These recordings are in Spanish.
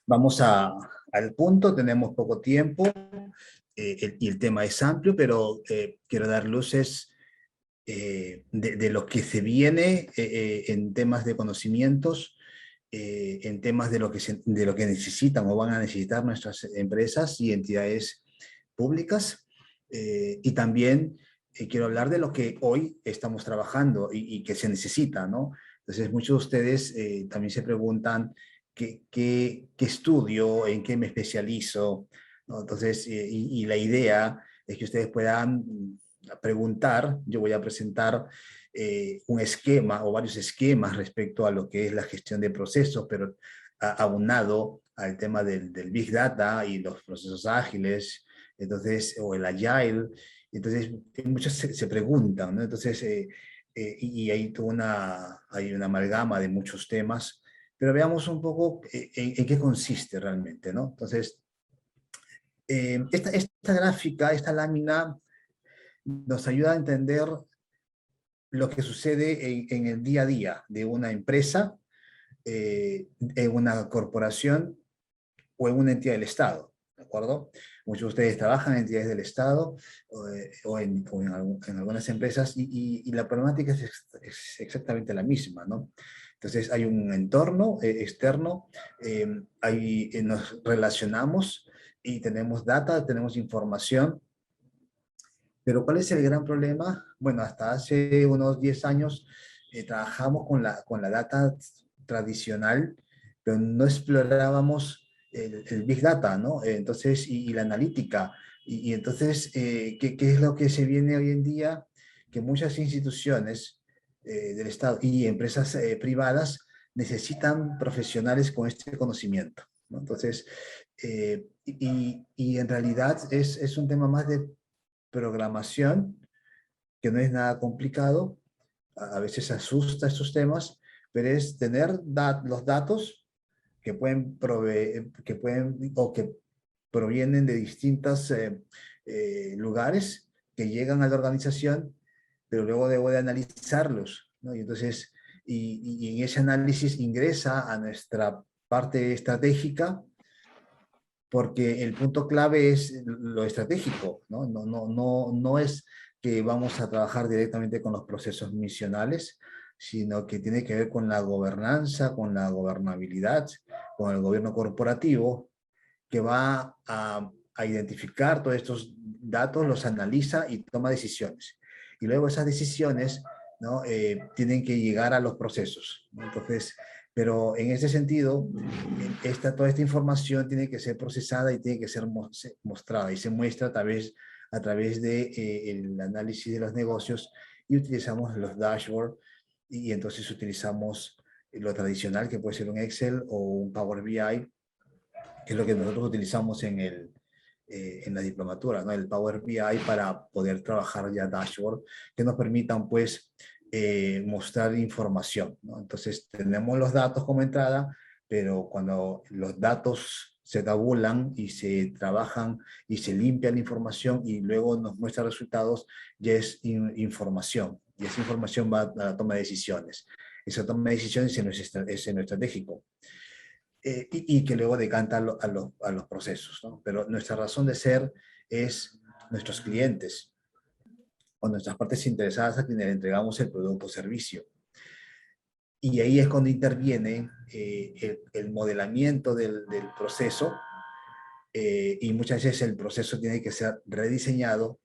Vamos al punto, tenemos poco tiempo y el tema es amplio, pero quiero dar luces de lo que se viene en temas de conocimientos, en temas de lo que necesitan o van a necesitar nuestras empresas y entidades públicas. Y también quiero hablar de lo que hoy estamos trabajando y que se necesita, ¿no? Entonces, muchos de ustedes también se preguntan qué estudio, en qué me especializo, ¿no? Entonces, y la idea es que ustedes puedan preguntar. Yo voy a presentar un esquema o varios esquemas respecto a lo que es la gestión de procesos, pero aunado al tema del Big Data y los procesos ágiles, entonces, o el Agile. Entonces, muchos se preguntan, ¿no? Entonces, y hay una amalgama de muchos temas, pero veamos un poco en qué consiste realmente, ¿no? Entonces, esta gráfica, esta lámina, nos ayuda a entender lo que sucede en el día a día de una empresa, en una corporación o en una entidad del Estado, ¿de acuerdo? Muchos de ustedes trabajan en entidades del Estado en algunas empresas y la problemática es exactamente la misma, ¿no? Entonces hay un entorno externo, nos relacionamos y tenemos data, tenemos información, pero ¿cuál es el gran problema? Bueno, hasta hace unos 10 años trabajamos con la data tradicional, pero no explorábamos el Big Data, ¿no? Entonces, y la analítica. Y entonces, ¿qué es lo que se viene hoy en día? Que muchas instituciones del Estado y empresas privadas necesitan profesionales con este conocimiento, ¿no? Entonces, y en realidad es un tema más de programación, que no es nada complicado, a veces asusta estos temas, pero es tener los datos que pueden proveer, que pueden o que provienen de distintos lugares que llegan a la organización, pero luego debo de analizarlos, ¿no? Y entonces, y en ese análisis ingresa a nuestra parte estratégica, porque el punto clave es lo estratégico, ¿no? No es que vamos a trabajar directamente con los procesos misionales, sino que tiene que ver con la gobernanza, con la gobernabilidad, con el gobierno corporativo, que va a identificar todos estos datos, los analiza y toma decisiones. Y luego esas decisiones, ¿no? Tienen que llegar a los procesos, ¿no? Entonces, pero en ese sentido, toda esta información tiene que ser procesada y tiene que ser mostrada y se muestra a través de, el análisis de los negocios y utilizamos los dashboards y entonces utilizamos lo tradicional que puede ser un Excel o un Power BI, que es lo que nosotros utilizamos en la diplomatura, ¿no? El Power BI para poder trabajar ya dashboard que nos permitan, pues, mostrar información, ¿no? Entonces, tenemos los datos como entrada, pero cuando los datos se tabulan y se trabajan y se limpia la información y luego nos muestra resultados, ya es información. Y esa información va a la toma de decisiones. Esa toma de decisiones es en lo estratégico, y que luego decanta a los procesos, ¿no? Pero nuestra razón de ser es nuestros clientes o nuestras partes interesadas a quienes le entregamos el producto o servicio. Y ahí es cuando interviene el modelamiento del proceso, y muchas veces el proceso tiene que ser rediseñado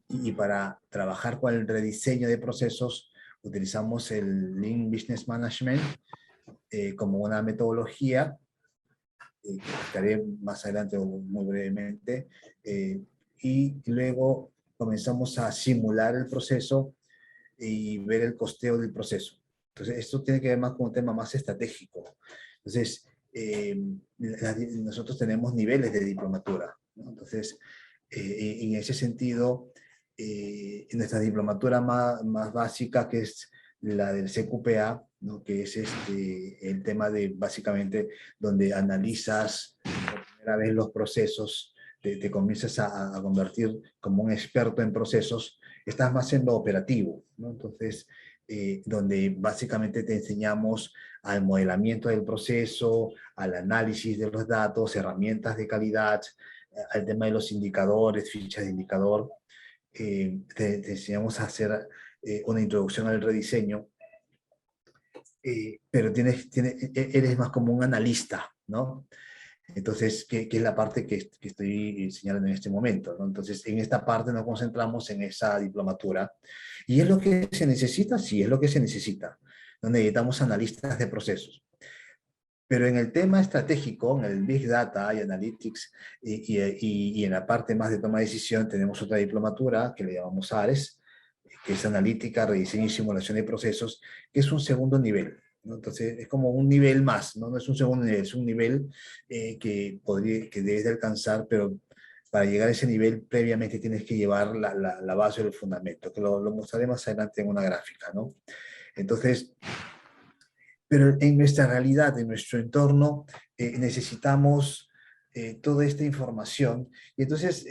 y para trabajar con el rediseño de procesos utilizamos el Lean Business Management como una metodología que explicaré más adelante o muy brevemente, y luego comenzamos a simular el proceso y ver el costeo del proceso. Entonces, esto tiene que ver más con un tema más estratégico. Entonces, nosotros tenemos niveles de diplomatura, ¿no? Entonces, en ese sentido, en nuestra diplomatura más básica, que es la del CQPA, ¿no? Que es el tema de básicamente donde analizas por primera vez los procesos, te comienzas a convertir como un experto en procesos, estás más en lo operativo, ¿no? Entonces, donde básicamente te enseñamos al modelamiento del proceso, al análisis de los datos, herramientas de calidad, al tema de los indicadores, fichas de indicador. Te enseñamos a hacer una introducción al rediseño, pero eres más como un analista, ¿no? Entonces, que es la parte que estoy señalando en este momento, ¿no? Entonces, en esta parte nos concentramos en esa diplomatura. ¿Y es lo que se necesita? Sí, es lo que se necesita. No necesitamos analistas de procesos. Pero en el tema estratégico, en el Big Data y Analytics, y en la parte más de toma de decisión, tenemos otra diplomatura que le llamamos ARES, que es Analítica, Rediseño y Simulación de Procesos, que es un segundo nivel, ¿no? Entonces, es como un nivel más, ¿no? No es un segundo nivel, es un nivel que debes de alcanzar, pero para llegar a ese nivel, previamente tienes que llevar la base del fundamento, que lo mostraré más adelante en una gráfica, ¿no? Entonces, pero en nuestra realidad, en nuestro entorno, necesitamos toda esta información. Y entonces,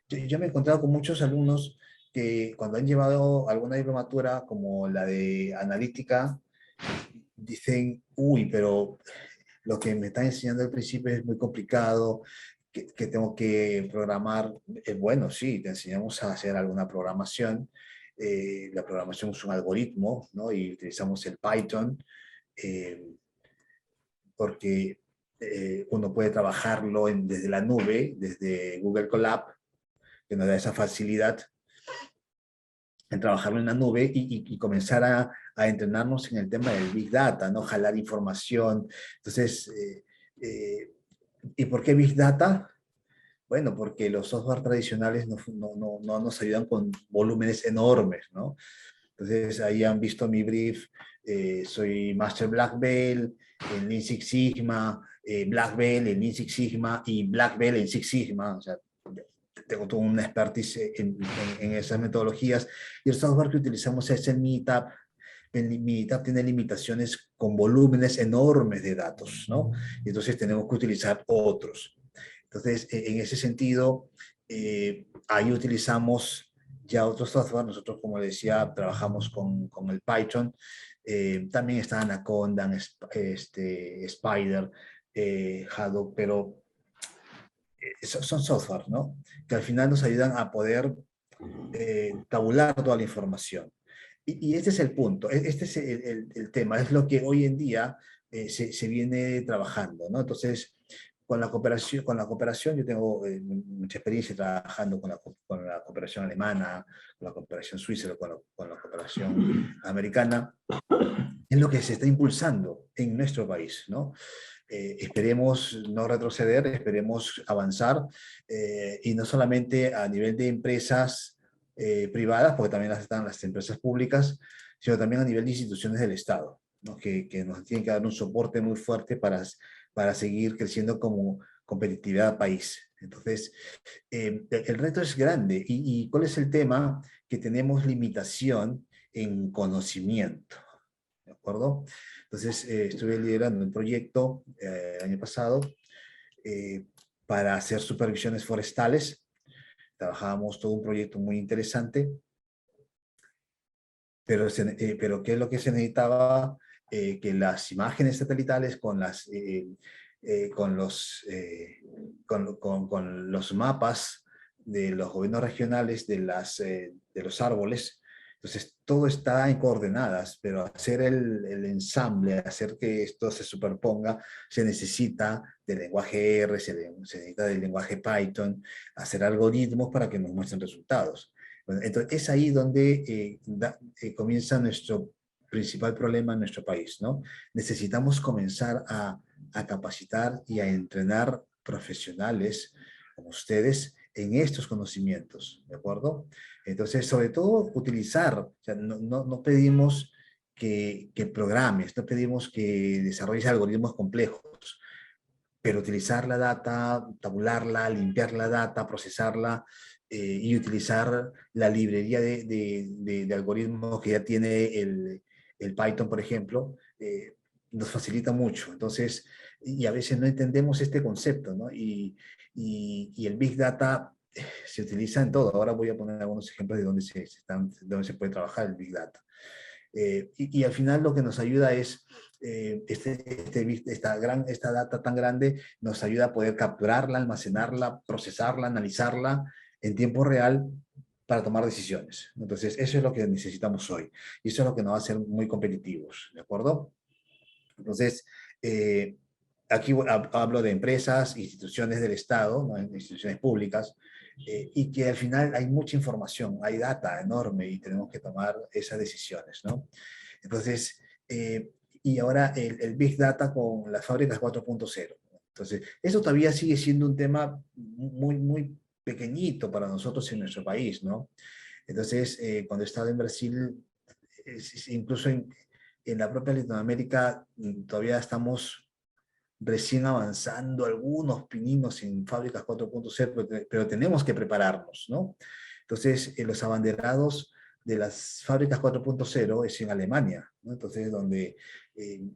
yo me he encontrado con muchos alumnos que cuando han llevado alguna diplomatura como la de analítica, dicen, uy, pero lo que me están enseñando al principio es muy complicado, que tengo que programar. Bueno, sí, te enseñamos a hacer alguna programación. La programación es un algoritmo, ¿no? Y utilizamos el Python, eh, porque uno puede trabajarlo desde la nube, desde Google Colab, que nos da esa facilidad en trabajarlo en la nube y comenzar a entrenarnos en el tema del Big Data, ¿no? Jalar información. Entonces, ¿y por qué Big Data? Bueno, porque los software tradicionales no nos ayudan con volúmenes enormes, ¿no? Entonces, ahí han visto mi brief. Soy Master Black Belt en Lean Six Sigma, Black Belt en Lean Six Sigma y Black Belt en Six Sigma. O sea, tengo toda una expertise en esas metodologías. Y el software que utilizamos es el Meetup. El Meetup tiene limitaciones con volúmenes enormes de datos, ¿no? Y entonces tenemos que utilizar otros. Entonces, en ese sentido, ahí utilizamos ya otro software. Nosotros, como decía, trabajamos con el Python. También está Anaconda, Spider, Hadoop, pero son software, ¿no? Que al final nos ayudan a poder tabular toda la información. Y este es el punto, este es el tema, es lo que hoy en día se viene trabajando, ¿no? Entonces, con la cooperación yo tengo mucha experiencia trabajando con la cooperación alemana, con la cooperación suiza, con la cooperación americana, es lo que se está impulsando en nuestro país, ¿no? Esperemos no retroceder, esperemos avanzar, y no solamente a nivel de empresas privadas, porque también están las empresas públicas, sino también a nivel de instituciones del Estado, ¿no? Que nos tienen que dar un soporte muy fuerte para seguir creciendo como competitividad país. Entonces, el reto es grande. ¿Y cuál es el tema? Que tenemos limitación en conocimiento, ¿de acuerdo? Entonces, estuve liderando un proyecto el año pasado eh, para hacer supervisiones forestales. Trabajábamos todo un proyecto muy interesante, pero ¿qué es lo que se necesitaba? Que las imágenes satelitales con los mapas de los gobiernos regionales de los árboles. Entonces, todo está en coordenadas, pero hacer el ensamble, hacer que esto se superponga, se necesita del lenguaje R, se necesita del lenguaje Python, hacer algoritmos para que nos muestren resultados. Bueno, entonces, es ahí donde comienza nuestro principal problema en nuestro país, ¿no? Necesitamos comenzar a capacitar y a entrenar profesionales como ustedes en estos conocimientos, ¿de acuerdo? Entonces, sobre todo, utilizar, o sea, no pedimos que programes, no pedimos que desarrolles algoritmos complejos, pero utilizar la data, tabularla, limpiar la data, procesarla, y utilizar la librería de algoritmos que ya tiene el Python, por ejemplo, nos facilita mucho. Entonces, y a veces no entendemos este concepto, ¿no? Y el Big Data se utiliza en todo. Ahora voy a poner algunos ejemplos de dónde se puede trabajar el Big Data. Y al final lo que nos ayuda es, esta data tan grande nos ayuda a poder capturarla, almacenarla, procesarla, analizarla en tiempo real para tomar decisiones. Entonces, eso es lo que necesitamos hoy. Y eso es lo que nos va a hacer muy competitivos, ¿de acuerdo? Entonces, aquí hablo de empresas, instituciones del Estado, ¿no? Instituciones públicas, y que al final hay mucha información, hay data enorme y tenemos que tomar esas decisiones, ¿no? Entonces, y ahora el Big Data con las fábricas 4.0. Entonces, eso todavía sigue siendo un tema muy, muy pequeñito para nosotros en nuestro país, ¿no? Entonces, cuando he estado en Brasil, incluso en la propia Latinoamérica, todavía estamos recién avanzando algunos pininos en fábricas 4.0, pero tenemos que prepararnos, ¿no? Entonces, los abanderados de las fábricas 4.0 es en Alemania, ¿no? Entonces, donde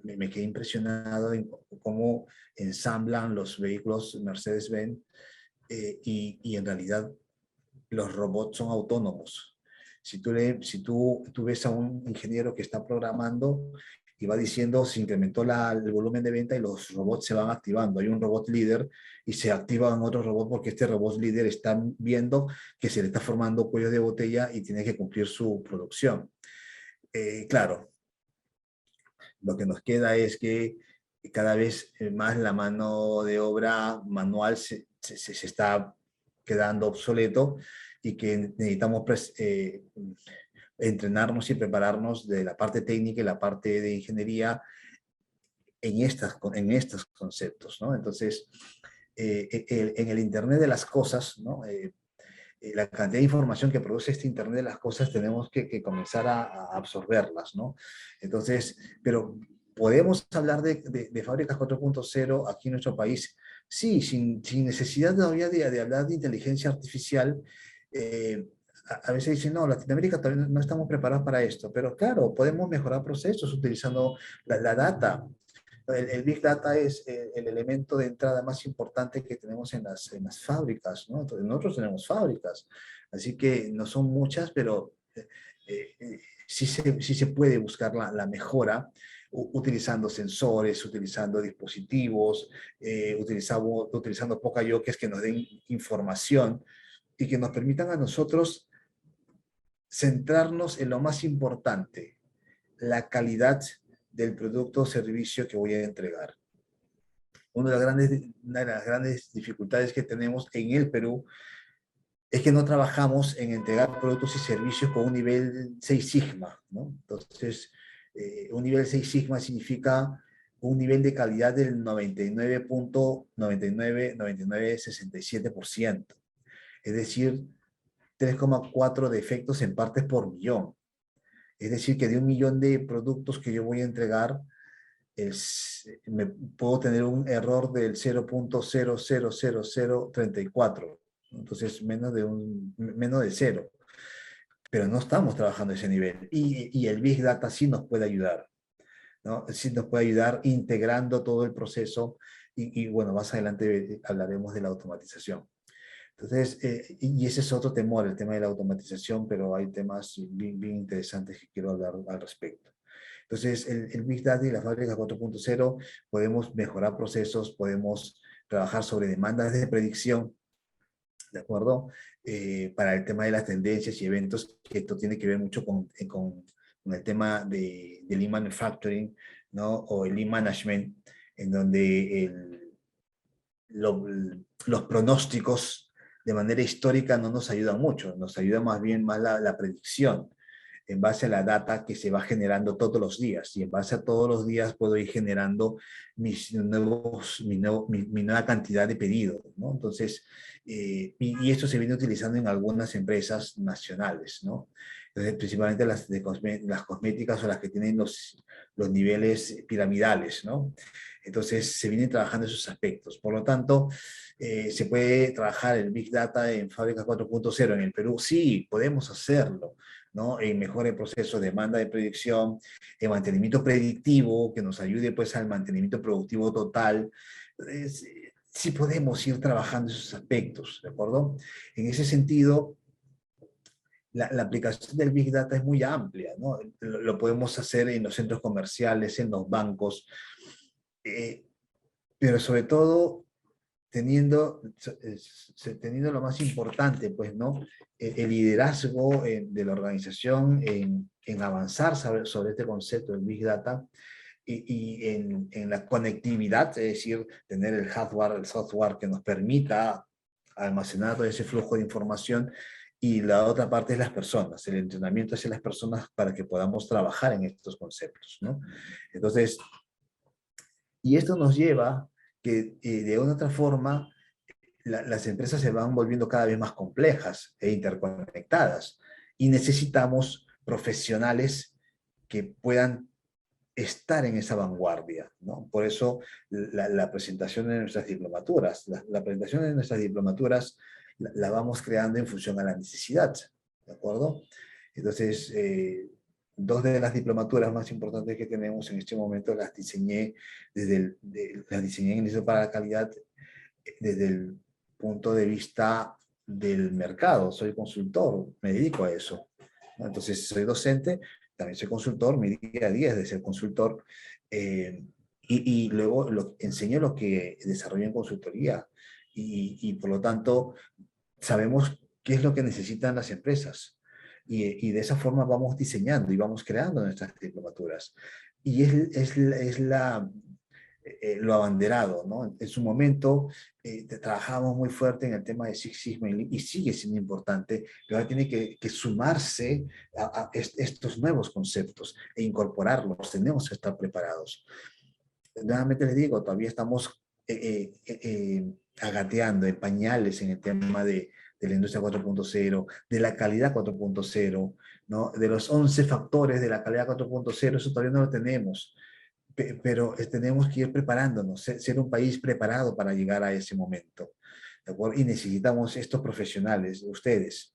me quedé impresionado en cómo ensamblan los vehículos Mercedes-Benz, y en realidad los robots son autónomos. Si tú ves a un ingeniero que está programando y va diciendo se incrementó el volumen de venta y los robots se van activando. Hay un robot líder y se activan otros robots porque este robot líder está viendo que se le está formando cuello de botella y tiene que cumplir su producción. Claro, lo que nos queda es que cada vez más la mano de obra manual se está quedando obsoleto y que necesitamos entrenarnos y prepararnos de la parte técnica y la parte de ingeniería en estos conceptos, ¿no? Entonces, en el Internet de las cosas, ¿no? La cantidad de información que produce este Internet de las cosas tenemos que comenzar a absorberlas, ¿no? Entonces, pero podemos hablar de fábricas 4.0 aquí en nuestro país, sí, sin necesidad todavía de hablar de inteligencia artificial. A veces dicen, no, Latinoamérica todavía no estamos preparados para esto, pero claro, podemos mejorar procesos utilizando la data. El Big Data es el elemento de entrada más importante que tenemos en las fábricas, ¿no? Entonces, nosotros tenemos fábricas, así que no son muchas, pero sí se puede buscar la mejora utilizando sensores, utilizando dispositivos, utilizando Pocayoques que nos den información y que nos permitan a nosotros centrarnos en lo más importante, la calidad del producto o servicio que voy a entregar. Una de las grandes dificultades que tenemos en el Perú es que no trabajamos en entregar productos y servicios con un nivel 6 sigma, ¿no? Entonces, un nivel 6 sigma significa un nivel de calidad del 99.999967%, es decir, 3,4 defectos en partes por millón. Es decir, que de 1 millón de productos que yo voy a entregar, puedo tener un error del 0.000034, entonces menos de cero, pero no estamos trabajando a ese nivel. Y el Big Data sí nos puede ayudar, ¿no? Sí nos puede ayudar integrando todo el proceso y bueno, más adelante hablaremos de la automatización. Entonces, y ese es otro temor, el tema de la automatización, pero hay temas bien, bien interesantes que quiero hablar al respecto. Entonces, el Big Data y la fábrica 4.0 podemos mejorar procesos, podemos trabajar sobre demandas de predicción, ¿de acuerdo? Para el tema de las tendencias y eventos, que esto tiene que ver mucho con el tema de Lean Manufacturing, ¿no? O el Lean Management, en donde los pronósticos de manera histórica no nos ayudan mucho, nos ayuda más bien más la predicción en base a la data que se va generando todos los días, y en base a todos los días puedo ir generando mi nueva cantidad de pedidos, ¿no? Entonces, y esto se viene utilizando en algunas empresas nacionales, ¿no? Entonces, principalmente las cosméticas o las que tienen los niveles piramidales, ¿no? Entonces, se vienen trabajando esos aspectos. Por lo tanto, ¿se puede trabajar el Big Data en Fábricas 4.0 en el Perú? Sí, podemos hacerlo, ¿no? En mejor el proceso de demanda de predicción, en mantenimiento predictivo, que nos ayude pues al mantenimiento productivo total. Sí podemos ir trabajando esos aspectos, ¿de acuerdo? En ese sentido, la aplicación del Big Data es muy amplia, ¿no? Lo podemos hacer en los centros comerciales, en los bancos, eh, pero sobre todo teniendo, teniendo lo más importante, pues, ¿no? El liderazgo de la organización en avanzar sobre este concepto del Big Data y en la conectividad, es decir, tener el hardware, el software que nos permita almacenar todo ese flujo de información, y la otra parte es las personas, el entrenamiento hacia las personas para que podamos trabajar en estos conceptos, ¿no? Entonces, y esto nos lleva que de una otra forma las empresas se van volviendo cada vez más complejas e interconectadas y necesitamos profesionales que puedan estar en esa vanguardia, ¿no? Por eso la presentación de nuestras diplomaturas, la presentación de nuestras diplomaturas la vamos creando en función a la necesidad, ¿de acuerdo? Entonces, dos de las diplomaturas más importantes que tenemos en este momento las diseñé las diseñé en el Instituto para la Calidad desde el punto de vista del mercado. Soy consultor, me dedico a eso, ¿no? Entonces, soy docente, también soy consultor, mi día a día es de ser consultor, y luego enseño lo que desarrollo en consultoría, y por lo tanto sabemos qué es lo que necesitan las empresas. Y de esa forma vamos diseñando y vamos creando nuestras diplomaturas. Y lo abanderado, ¿no? En su momento trabajamos muy fuerte en el tema de Six Sigma y sigue siendo importante, pero ahora tiene que sumarse a estos nuevos conceptos e incorporarlos. Tenemos que estar preparados. Nuevamente les digo, todavía estamos agateando en pañales en el tema de la industria 4.0, de la calidad 4.0, ¿no? De los 11 factores de la calidad 4.0, eso todavía no lo tenemos, pero tenemos que ir preparándonos, ser un país preparado para llegar a ese momento, ¿de acuerdo? Y necesitamos estos profesionales, ustedes,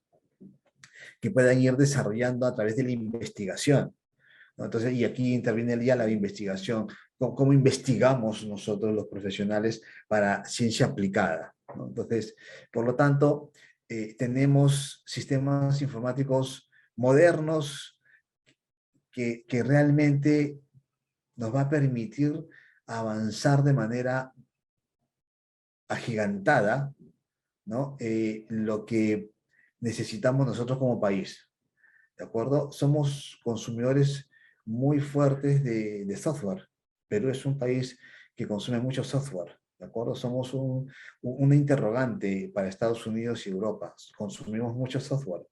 que puedan ir desarrollando a través de la investigación, ¿no? Entonces, y aquí interviene ya la investigación, cómo investigamos nosotros los profesionales para ciencia aplicada, ¿no? Entonces, por lo tanto, tenemos sistemas informáticos modernos que realmente nos va a permitir avanzar de manera agigantada, ¿no? Lo que necesitamos nosotros como país, ¿de acuerdo? Somos consumidores muy fuertes de software. Perú es un país que consume mucho software, ¿de acuerdo? Somos una interrogante para Estados Unidos y Europa. Consumimos mucho software,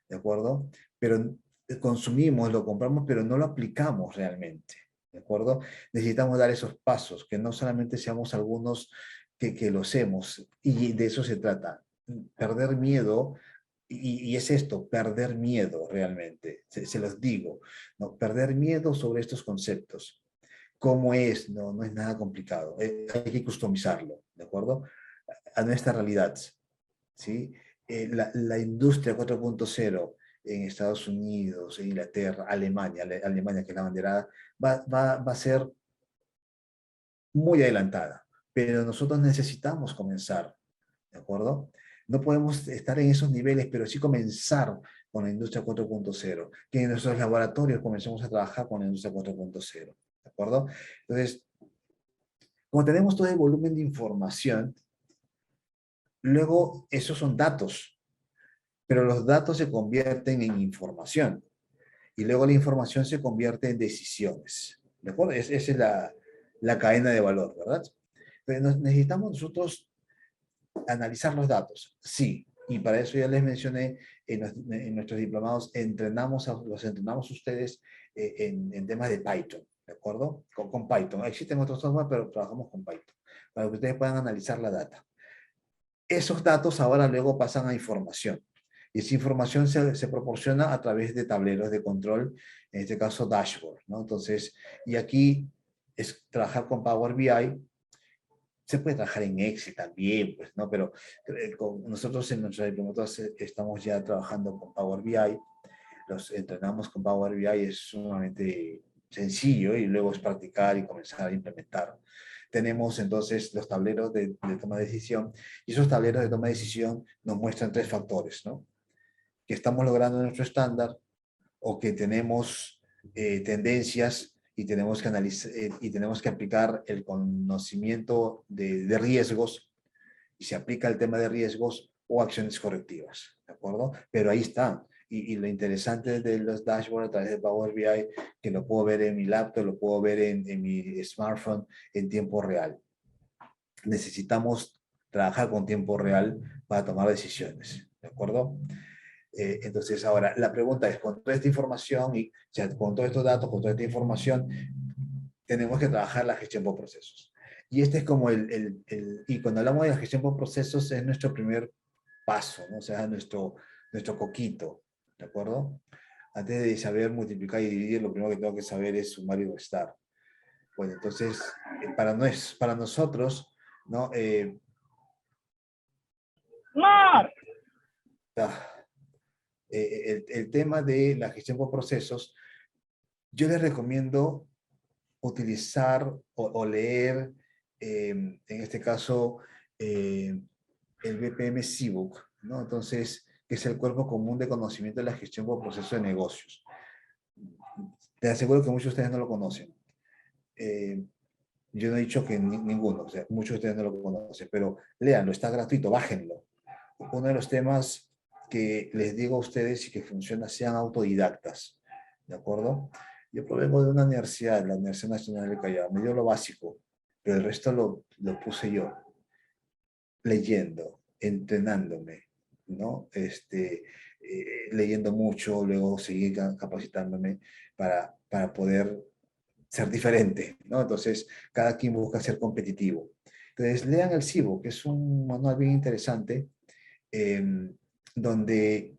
¿de acuerdo? Pero consumimos, lo compramos, pero no lo aplicamos realmente, ¿de acuerdo? Necesitamos dar esos pasos, que no solamente seamos algunos que lo hacemos, y de eso se trata, perder miedo. Y es esto, perder miedo realmente, se los digo, ¿no? Perder miedo sobre estos conceptos. ¿Cómo es? No, no es nada complicado. Hay que customizarlo, ¿de acuerdo? A nuestra realidad, ¿sí? La industria 4.0 en Estados Unidos, en Inglaterra, Alemania, Alemania, que es la banderada, va a ser muy adelantada, pero nosotros necesitamos comenzar, ¿de acuerdo? No podemos estar en esos niveles, pero sí comenzar con la industria 4.0, que en nuestros laboratorios comencemos a trabajar con la industria 4.0, ¿de acuerdo? Entonces, como tenemos todo el volumen de información, luego esos son datos, pero los datos se convierten en información, y luego la información se convierte en decisiones, ¿de acuerdo? Esa es la cadena de valor, ¿verdad? Pero necesitamos nosotros analizar los datos, sí, y para eso ya les mencioné en nuestros diplomados, los entrenamos ustedes en temas de Python, ¿de acuerdo? Con Python. Existen otros software, pero trabajamos con Python, para que ustedes puedan analizar la data. Esos datos ahora luego pasan a información, y esa información se proporciona a través de tableros de control, en este caso dashboard, ¿no? Entonces, y aquí es trabajar con Power BI. Se puede trabajar en Excel también, pues, ¿no? Pero nosotros en nuestra diplomatura estamos ya trabajando con Power BI, los entrenamos con Power BI, es sumamente sencillo, y luego es practicar y comenzar a implementar. Tenemos entonces los tableros de toma de decisión, y esos tableros de toma de decisión nos muestran tres factores, ¿no? que estamos logrando nuestro estándar o que tenemos tendencias y tenemos que analizar y tenemos que aplicar el conocimiento de riesgos y se aplica el tema de riesgos o acciones correctivas, ¿de acuerdo? Pero ahí está. Y lo interesante de los dashboards a través de Power BI, que lo puedo ver en mi laptop, lo puedo ver en mi smartphone en tiempo real. Necesitamos trabajar con tiempo real para tomar decisiones, ¿de acuerdo? Entonces, ahora, la pregunta es, con toda esta información y o sea, con todos estos datos, con toda esta información, tenemos que trabajar la gestión por procesos. Y este es como y cuando hablamos de la gestión por procesos es nuestro primer paso, ¿no? O sea, nuestro coquito, ¿de acuerdo? Antes de saber multiplicar y dividir, lo primero que tengo que saber es sumar y restar. Bueno, entonces, para nosotros, ¿no? Mar. El tema de la gestión por procesos, yo les recomiendo utilizar o leer, en este caso, el BPM CBOK, ¿no? Entonces, que es el Cuerpo Común de Conocimiento de la Gestión por Procesos de Negocios. Te aseguro que muchos de ustedes no lo conocen. Yo no he dicho que ninguno, o sea, muchos de ustedes no lo conocen, pero léanlo, está gratuito, bájenlo. Uno de los temas que les digo a ustedes y que funciona, sean autodidactas, ¿de acuerdo? Yo provengo de una universidad, la Universidad Nacional del Callao, me dio lo básico, pero el resto lo puse yo, leyendo, entrenándome, ¿no? Leyendo mucho, luego seguir capacitándome para poder ser diferente, ¿no? Entonces, cada quien busca ser competitivo. Entonces, lean el CIBO, que es un manual bien interesante, eh, donde,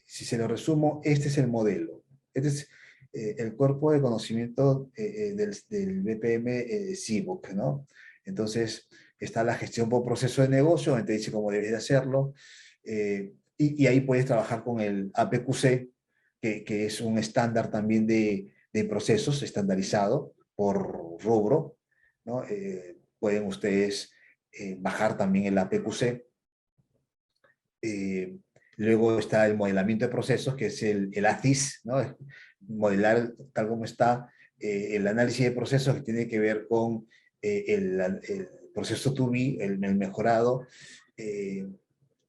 si se lo resumo, este es el modelo. Este es el cuerpo de conocimiento del BPM CIBOK, ¿no? Entonces, está la gestión por proceso de negocio, donde te dice cómo debes de hacerlo, y ahí puedes trabajar con el APQC, que es un estándar también de procesos estandarizado por rubro, ¿no? Pueden ustedes bajar también el APQC. Luego está el modelamiento de procesos, que es el ACIS, ¿no? Modelar tal como está, el análisis de procesos que tiene que ver con el proceso to be, el mejorado.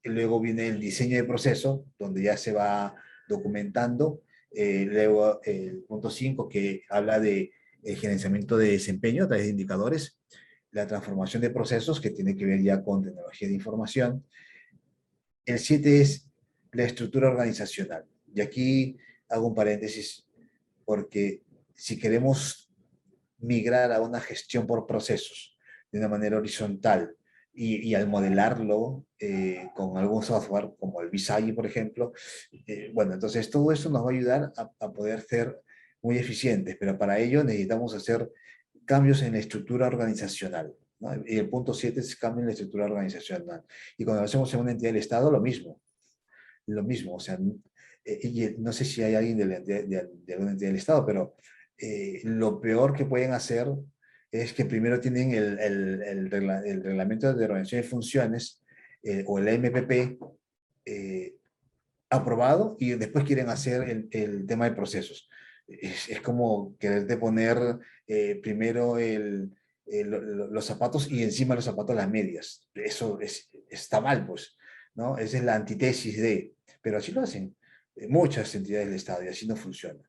Luego viene el diseño de proceso, donde ya se va documentando. Luego el punto 5, que habla de el gerenciamiento de desempeño a través de indicadores. La transformación de procesos, que tiene que ver ya con tecnología de información. El 7 es la estructura organizacional. Y aquí hago un paréntesis porque si queremos migrar a una gestión por procesos de una manera horizontal y al modelarlo con algún software como el Visage, por ejemplo, bueno, entonces todo eso nos va a ayudar a poder ser muy eficientes, pero para ello necesitamos hacer cambios en la estructura organizacional, ¿no? Y el punto 7 es cambio en la estructura organizacional. Y cuando lo hacemos en una entidad del Estado, lo mismo, o sea, y no sé si hay alguien de alguna entidad del Estado, pero lo peor que pueden hacer es que primero tienen el reglamento de organización de funciones o el MPP aprobado y después quieren hacer el tema de procesos. Es como quererte poner primero los zapatos y encima los zapatos las medias. Eso está mal, pues, ¿no? Esa es la antítesis pero así lo hacen muchas entidades del Estado y así no funciona.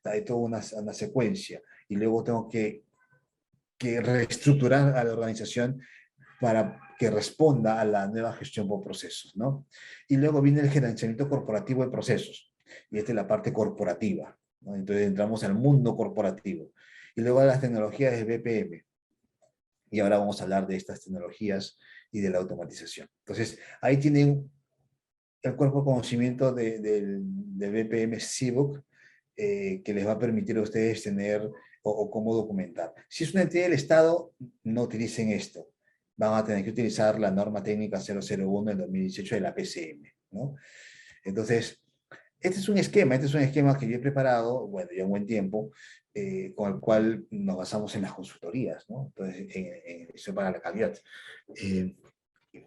Hay toda una secuencia y luego tengo que reestructurar a la organización para que responda a la nueva gestión por procesos, ¿no? Y luego viene el gerenciamiento corporativo de procesos, y esta es la parte corporativa, ¿no? Entonces entramos al mundo corporativo. Y luego a las tecnologías de BPM, y ahora vamos a hablar de estas tecnologías y de la automatización. Entonces, ahí tienen el cuerpo de conocimiento del BPM CBOK, que les va a permitir a ustedes tener o cómo documentar. Si es una entidad del Estado, no utilicen esto. Van a tener que utilizar la norma técnica 001 del 2018 de la PCM, ¿no? Entonces, este es un esquema que yo he preparado, bueno, ya un buen tiempo, con el cual nos basamos en las consultorías, ¿no? Entonces, eso para la calidad.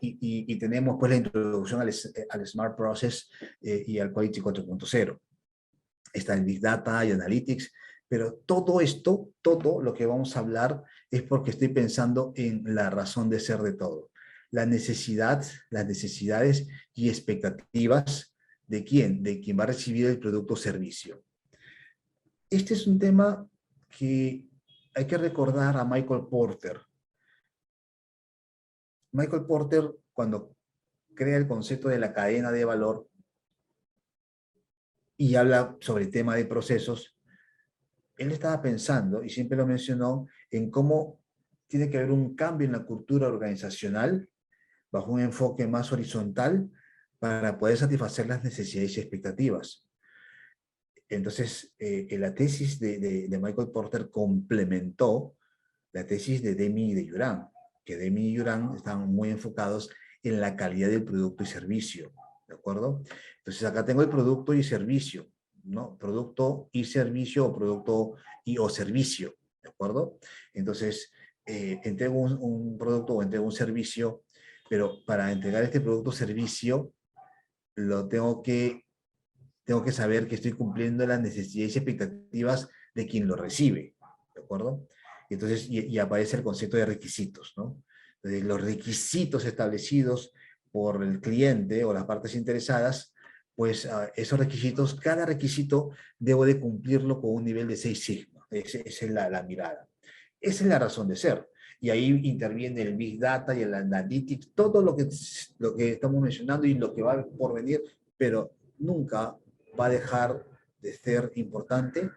y tenemos pues la introducción al Smart Process y al Quality 4.0. Está el Big Data y Analytics, pero todo esto, todo lo que vamos a hablar es porque estoy pensando en la razón de ser de todo. La necesidad, las necesidades y expectativas de quién va a recibir el producto o servicio. Este es un tema que hay que recordar a Michael Porter. Michael Porter, cuando crea el concepto de la cadena de valor y habla sobre el tema de procesos, él estaba pensando, y siempre lo mencionó, en cómo tiene que haber un cambio en la cultura organizacional bajo un enfoque más horizontal para poder satisfacer las necesidades y expectativas. Entonces, la tesis de Michael Porter complementó la tesis de Demy y de Juran, que Demy y Juran están muy enfocados en la calidad del producto y servicio, ¿de acuerdo? Entonces, acá tengo el producto y servicio, ¿no? Producto y servicio o producto y o servicio, ¿de acuerdo? Entonces, entrego un producto o entrego un servicio, pero para entregar este producto o servicio, lo tengo que saber que estoy cumpliendo las necesidades y expectativas de quien lo recibe, ¿de acuerdo? Entonces, y aparece el concepto de requisitos, ¿no? Entonces, los requisitos establecidos por el cliente o las partes interesadas, pues esos requisitos, cada requisito debo de cumplirlo con un nivel de 6 sigma. Esa es la mirada. Esa es la razón de ser. Y ahí interviene el Big Data y el Analytics, todo lo que estamos mencionando y lo que va por venir, pero nunca va a dejar de ser importante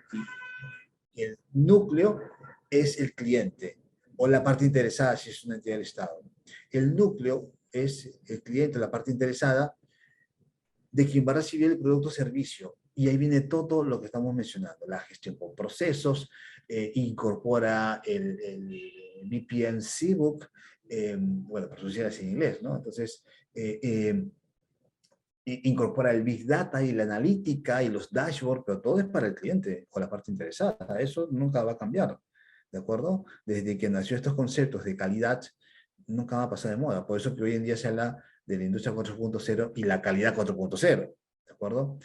y el núcleo es el cliente o la parte interesada si es una entidad del Estado. El núcleo es el cliente, la parte interesada de quien va a recibir el producto o servicio. Y ahí viene todo lo que estamos mencionando, la gestión con procesos, incorpora el BPM C-Book, bueno, para sociedades en inglés, ¿no? Entonces, incorpora el Big Data y la analítica y los dashboards, pero todo es para el cliente o la parte interesada. Eso nunca va a cambiar, ¿de acuerdo? Desde que nació estos conceptos de calidad, nunca va a pasar de moda. Por eso que hoy en día se habla de la industria 4.0 y la calidad 4.0, ¿de acuerdo?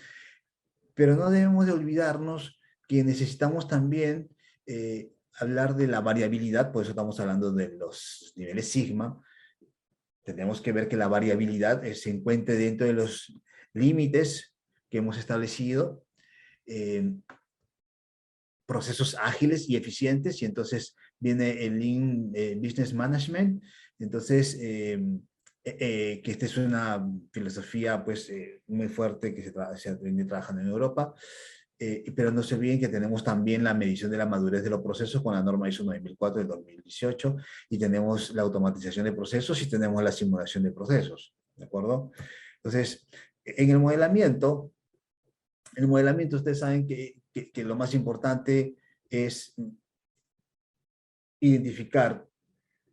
Pero no debemos de olvidarnos que necesitamos también hablar de la variabilidad, por eso estamos hablando de los niveles sigma. Tenemos que ver que la variabilidad se encuentre dentro de los límites que hemos establecido, eh, procesos ágiles y eficientes, y entonces viene el Lean Business Management. Entonces, que esta es una filosofía pues muy fuerte que se viene trabajando en Europa, pero no se olviden que tenemos también la medición de la madurez de los procesos con la norma ISO 9004 de 2018, y tenemos la automatización de procesos y tenemos la simulación de procesos, ¿de acuerdo? Entonces, en el modelamiento ustedes saben que lo más importante es identificar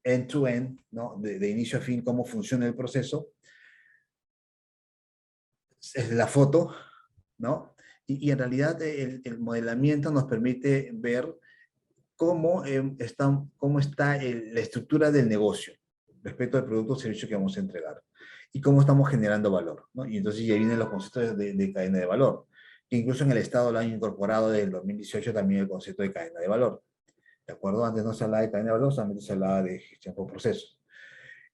end-to-end, ¿no? De inicio a fin, cómo funciona el proceso. Es la foto, ¿no? Y en realidad el modelamiento nos permite ver cómo está la estructura del negocio respecto al producto o servicio que vamos a entregar y cómo estamos generando valor, ¿no? Y entonces ya vienen los conceptos de cadena de valor, que incluso en el Estado lo han incorporado desde el 2018 también el concepto de cadena de valor. ¿De acuerdo? Antes no se hablaba de cadena de valor, solamente se hablaba de gestión por procesos.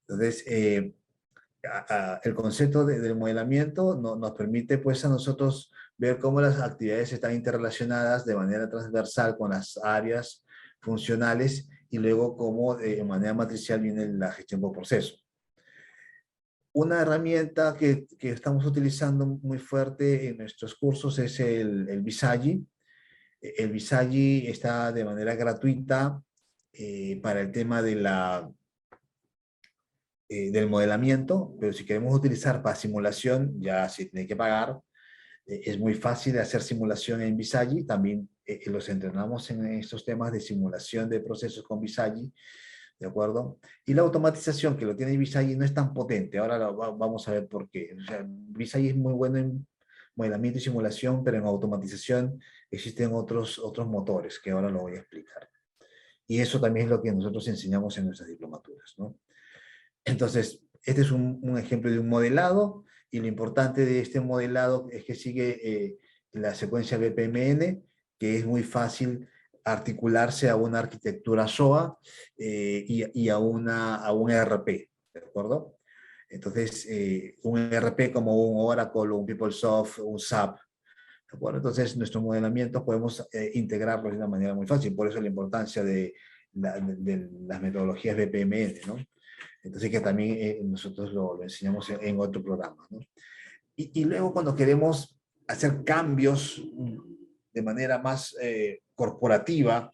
Entonces, el concepto del modelamiento nos permite pues a nosotros ver cómo las actividades están interrelacionadas de manera transversal con las áreas funcionales y luego cómo de manera matricial viene la gestión por proceso. Una herramienta que estamos utilizando muy fuerte en nuestros cursos es el Visagi. El Visagi está de manera gratuita para el tema del modelamiento, pero si queremos utilizar para simulación, ya se tiene que pagar. Es muy fácil de hacer simulación en Visagi, también los entrenamos en estos temas de simulación de procesos con Visagi, ¿de acuerdo? Y la automatización que lo tiene Visagi no es tan potente, ahora vamos a ver por qué. O sea, Visagi es muy bueno en modelamiento y simulación, pero en automatización existen otros motores que ahora lo voy a explicar. Y eso también es lo que nosotros enseñamos en nuestras diplomaturas, ¿no? Entonces, este es un ejemplo de un modelado, y lo importante de este modelado es que sigue la secuencia BPMN, que es muy fácil articularse a una arquitectura SOA y a un ERP, ¿de acuerdo? Entonces, un ERP como un Oracle, un PeopleSoft, un SAP, ¿de acuerdo? Entonces, nuestro modelamiento podemos integrarlo de una manera muy fácil, por eso la importancia de las metodologías BPMN, ¿no? Entonces, que también nosotros lo enseñamos en otro programa, ¿no? Y luego cuando queremos hacer cambios de manera más corporativa,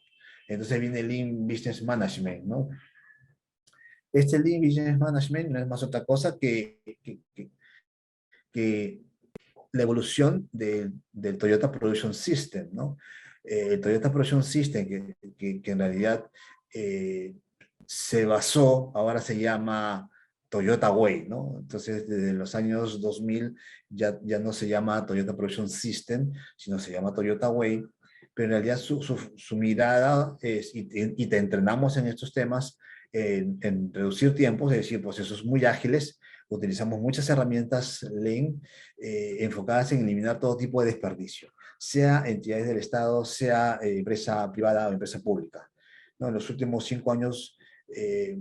entonces viene el Lean Business Management, ¿no? Este Lean Business Management no es más otra cosa que la evolución del Toyota Production System, ¿no? El Toyota Production System, que en realidad se basó, ahora se llama Toyota Way, ¿no? Entonces, desde los años 2000 ya no se llama Toyota Production System, sino se llama Toyota Way, pero en realidad su mirada es, y te entrenamos en estos temas, en reducir tiempos, es decir, procesos muy ágiles. Utilizamos muchas herramientas Lean enfocadas en eliminar todo tipo de desperdicio, sea entidades del Estado, sea empresa privada o empresa pública. ¿No? En los últimos 5 años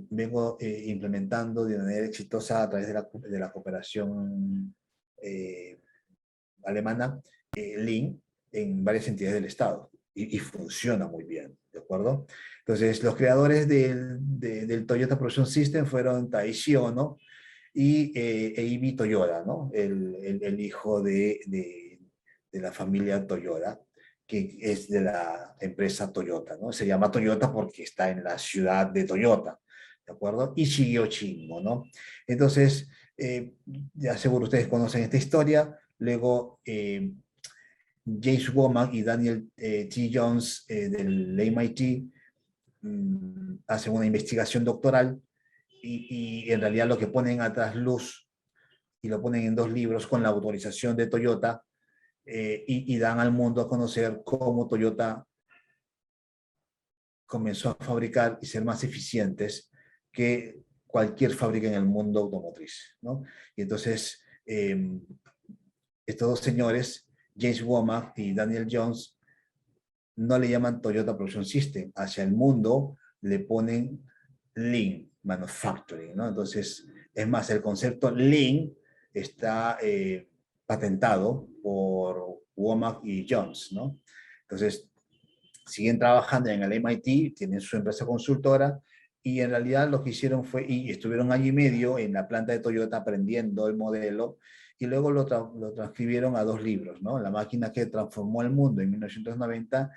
vengo implementando de manera exitosa a través de la cooperación alemana Lean en varias entidades del Estado y funciona muy bien, ¿de acuerdo? Entonces, los creadores del Toyota Production System fueron Taishi Ono y Eibi Toyoda, ¿no? El hijo de la familia Toyoda, que es de la empresa Toyota, ¿no? Se llama Toyota porque está en la ciudad de Toyota, ¿de acuerdo? Y Shigeo Chingo, ¿no? Entonces, ya seguro ustedes conocen esta historia. Luego, James Womack y Daniel T. Jones del MIT hacen una investigación doctoral y en realidad lo que ponen atrás luz y lo ponen en 2 libros con la autorización de Toyota y dan al mundo a conocer cómo Toyota comenzó a fabricar y ser más eficientes que cualquier fábrica en el mundo automotriz, ¿no? Y entonces, estos 2 señores, James Womack y Daniel Jones, no le llaman Toyota Production System, hacia el mundo le ponen Lean Manufacturing, ¿no? Entonces, es más, el concepto Lean está patentado por Womack y Jones, ¿no? Entonces, siguen trabajando en el MIT, tienen su empresa consultora, y en realidad lo que hicieron fue, y estuvieron año y medio en la planta de Toyota aprendiendo el modelo, y luego lo transcribieron a 2 libros, ¿no? La máquina que transformó el mundo en 1990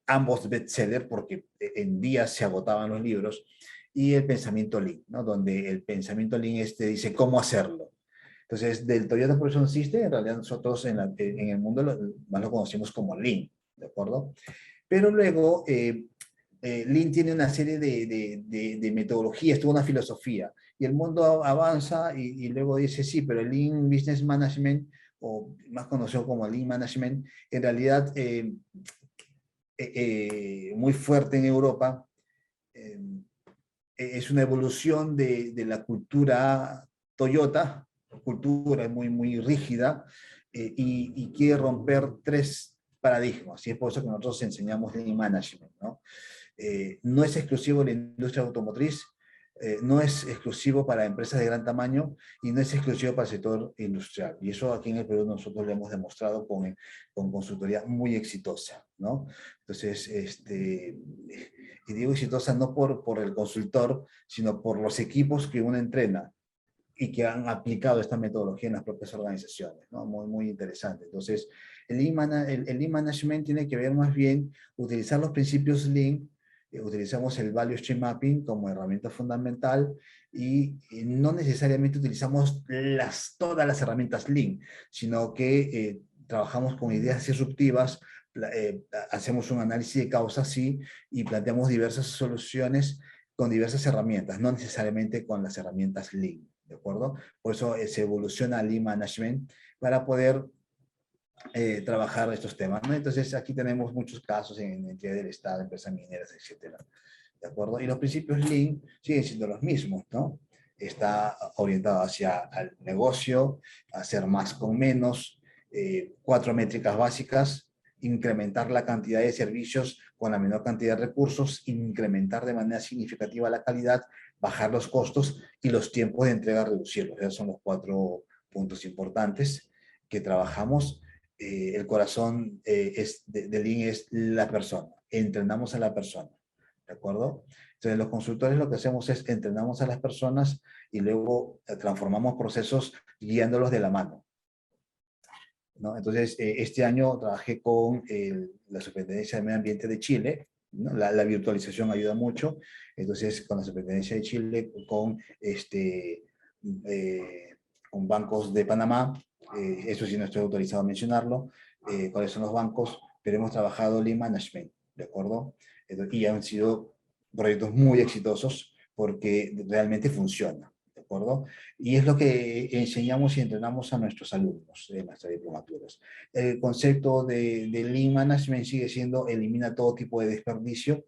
ambos bestseller, porque en días se agotaban los libros, y el pensamiento Lean, ¿no? Donde el pensamiento Lean dice cómo hacerlo. Entonces, del Toyota Production System, en realidad nosotros en el mundo más lo conocemos como Lean, ¿de acuerdo? Pero luego, Lean tiene una serie de metodologías, toda una filosofía, y el mundo avanza y luego dice, sí, pero el Lean Business Management, o más conocido como Lean Management, en realidad muy fuerte en Europa, eh, es una evolución de la cultura Toyota, cultura muy, muy rígida, y quiere romper 3 paradigmas, y es por eso que nosotros enseñamos Lean Management, ¿no? No es exclusivo de la industria automotriz, no es exclusivo para empresas de gran tamaño y no es exclusivo para el sector industrial. Y eso aquí en el Perú nosotros lo hemos demostrado con consultoría muy exitosa, ¿no? Entonces, y digo exitosa no por el consultor, sino por los equipos que uno entrena y que han aplicado esta metodología en las propias organizaciones, ¿no? Muy, muy interesante. Entonces, el Lean Management tiene que ver más bien utilizar los principios Lean, utilizamos el Value Stream Mapping como herramienta fundamental y no necesariamente utilizamos todas las herramientas Lean, sino que trabajamos con ideas disruptivas, hacemos un análisis de causas, sí, y planteamos diversas soluciones con diversas herramientas, no necesariamente con las herramientas Lean, ¿de acuerdo? Por eso se evoluciona a Lean Management para poder trabajar estos temas, ¿no? Entonces aquí tenemos muchos casos en entidades del Estado, empresas mineras, etcétera. ¿de acuerdo? Y los principios Lean siguen siendo los mismos, ¿no? Está orientado hacia el negocio, hacer más con menos, 4 métricas básicas: incrementar la cantidad de servicios con la menor cantidad de recursos, incrementar de manera significativa la calidad, bajar los costos y los tiempos de entrega reducirlos. Esos son los 4 puntos importantes que trabajamos. El corazón de Lean es la persona. Entrenamos a la persona, ¿de acuerdo? Entonces, los consultores lo que hacemos es entrenamos a las personas y luego transformamos procesos guiándolos de la mano, ¿no? Entonces, este año trabajé con la Superintendencia de Medio Ambiente de Chile, ¿no? La virtualización ayuda mucho. Entonces, con la Superintendencia de Chile, eh, con bancos de Panamá, eso sí no estoy autorizado a mencionarlo, cuáles son los bancos, pero hemos trabajado Lean Management, ¿de acuerdo? Y han sido proyectos muy exitosos porque realmente funciona, ¿de acuerdo? Y es lo que enseñamos y entrenamos a nuestros alumnos en nuestras diplomaturas. El concepto de Lean Management sigue siendo elimina todo tipo de desperdicio,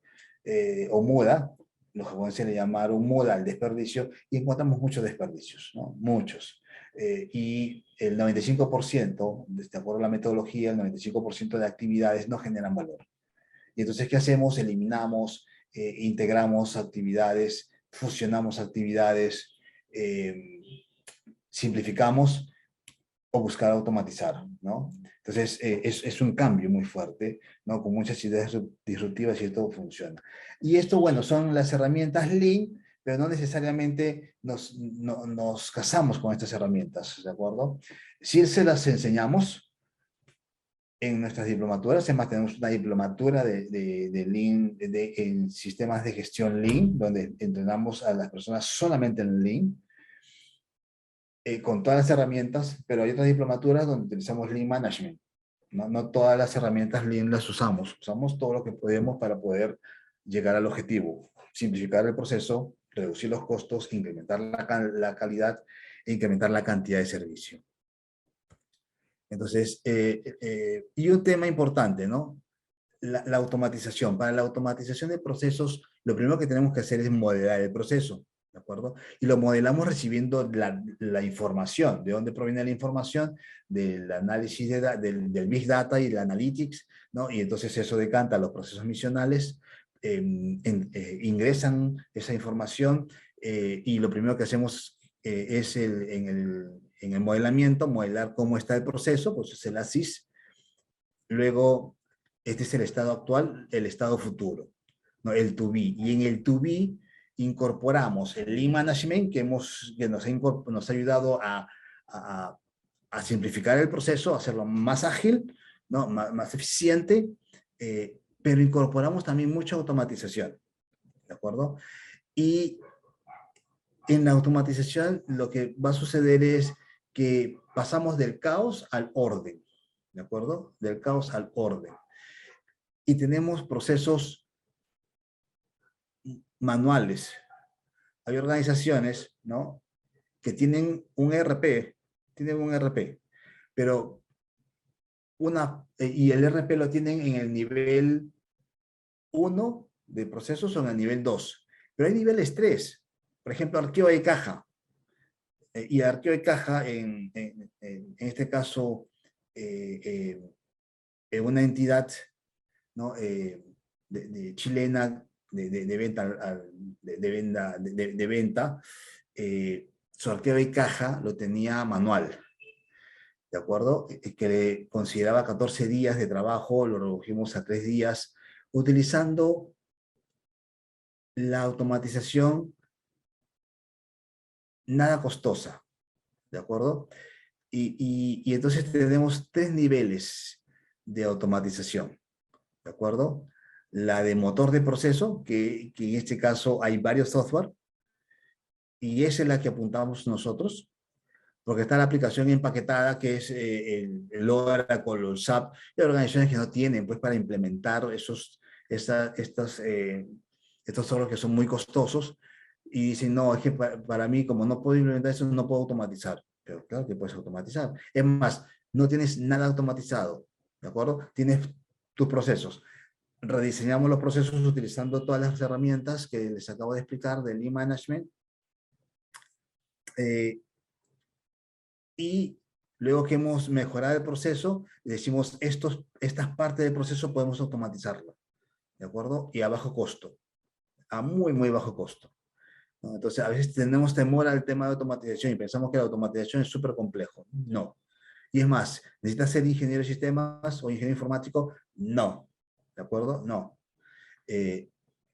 o muda. Los japoneses le llamaron muda al desperdicio, y encontramos muchos desperdicios, ¿no? Muchos. Y el 95%, de acuerdo a la metodología, el 95% de actividades no generan valor. Y entonces, ¿qué hacemos? Eliminamos, integramos actividades, fusionamos actividades, eh, simplificamos o buscar automatizar, ¿no? Entonces, es un cambio muy fuerte, ¿no? Con muchas ideas disruptivas, y todo funciona. Y esto, bueno, son las herramientas Lean, pero no necesariamente nos casamos con estas herramientas, ¿de acuerdo? Sí se las enseñamos en nuestras diplomaturas. Además, tenemos una diplomatura de Lean, en sistemas de gestión Lean, donde entrenamos a las personas solamente en Lean, con todas las herramientas, pero hay otras diplomaturas donde utilizamos Lean Management. No todas las herramientas Lean las usamos. Usamos todo lo que podemos para poder llegar al objetivo. Simplificar el proceso, reducir los costos, incrementar la calidad e incrementar la cantidad de servicio. Entonces, y un tema importante, ¿no? La automatización. Para la automatización de procesos, lo primero que tenemos que hacer es modelar el proceso, ¿de acuerdo? Y lo modelamos recibiendo la información. ¿De dónde proviene la información? Del análisis del Big Data y del Analytics, ¿no? Y entonces eso decanta a los procesos misionales, ingresan esa información, y lo primero que hacemos es en el modelamiento, modelar cómo está el proceso, pues es el ASIS. Luego, este es el estado actual, el estado futuro, ¿no? El to be. Y en el to be incorporamos el Lean Management que nos ha ayudado a simplificar el proceso, a hacerlo más ágil, ¿no? Más eficiente, pero incorporamos también mucha automatización, ¿de acuerdo? Y en la automatización lo que va a suceder es que pasamos del caos al orden, ¿de acuerdo? Del caos al orden. Y tenemos procesos manuales. Hay organizaciones, ¿no?, que tienen un ERP, pero y el ERP lo tienen en el nivel 1 de procesos o en el nivel 2. Pero hay niveles 3. Por ejemplo, arqueo de caja. Y arqueo de caja, en este caso, una entidad, ¿no?, chilena de venta, su arqueo de caja lo tenía manual, ¿de acuerdo? Que le consideraba 14 días de trabajo, lo redujimos a 3 días, utilizando la automatización nada costosa, ¿de acuerdo? Y entonces tenemos 3 niveles de automatización, ¿de acuerdo? La de motor de proceso, que en este caso hay varios software, y esa es la que apuntamos nosotros, porque está la aplicación empaquetada, que es el Oracle o el SAP. Hay organizaciones que no tienen, pues, para implementar estos software que son muy costosos, y dicen, no, es que para mí, como no puedo implementar eso, no puedo automatizar. Pero claro que puedes automatizar. Es más, no tienes nada automatizado, ¿de acuerdo? Tienes tus procesos, rediseñamos los procesos utilizando todas las herramientas que les acabo de explicar del Lean Management. Y luego que hemos mejorado el proceso, decimos, estas partes del proceso podemos automatizarlo, ¿de acuerdo? Y a bajo costo, a muy, muy bajo costo, ¿no? Entonces, a veces tenemos temor al tema de automatización y pensamos que la automatización es súper complejo. No. Y es más, ¿necesitas ser ingeniero de sistemas o ingeniero informático? No. ¿De acuerdo? No.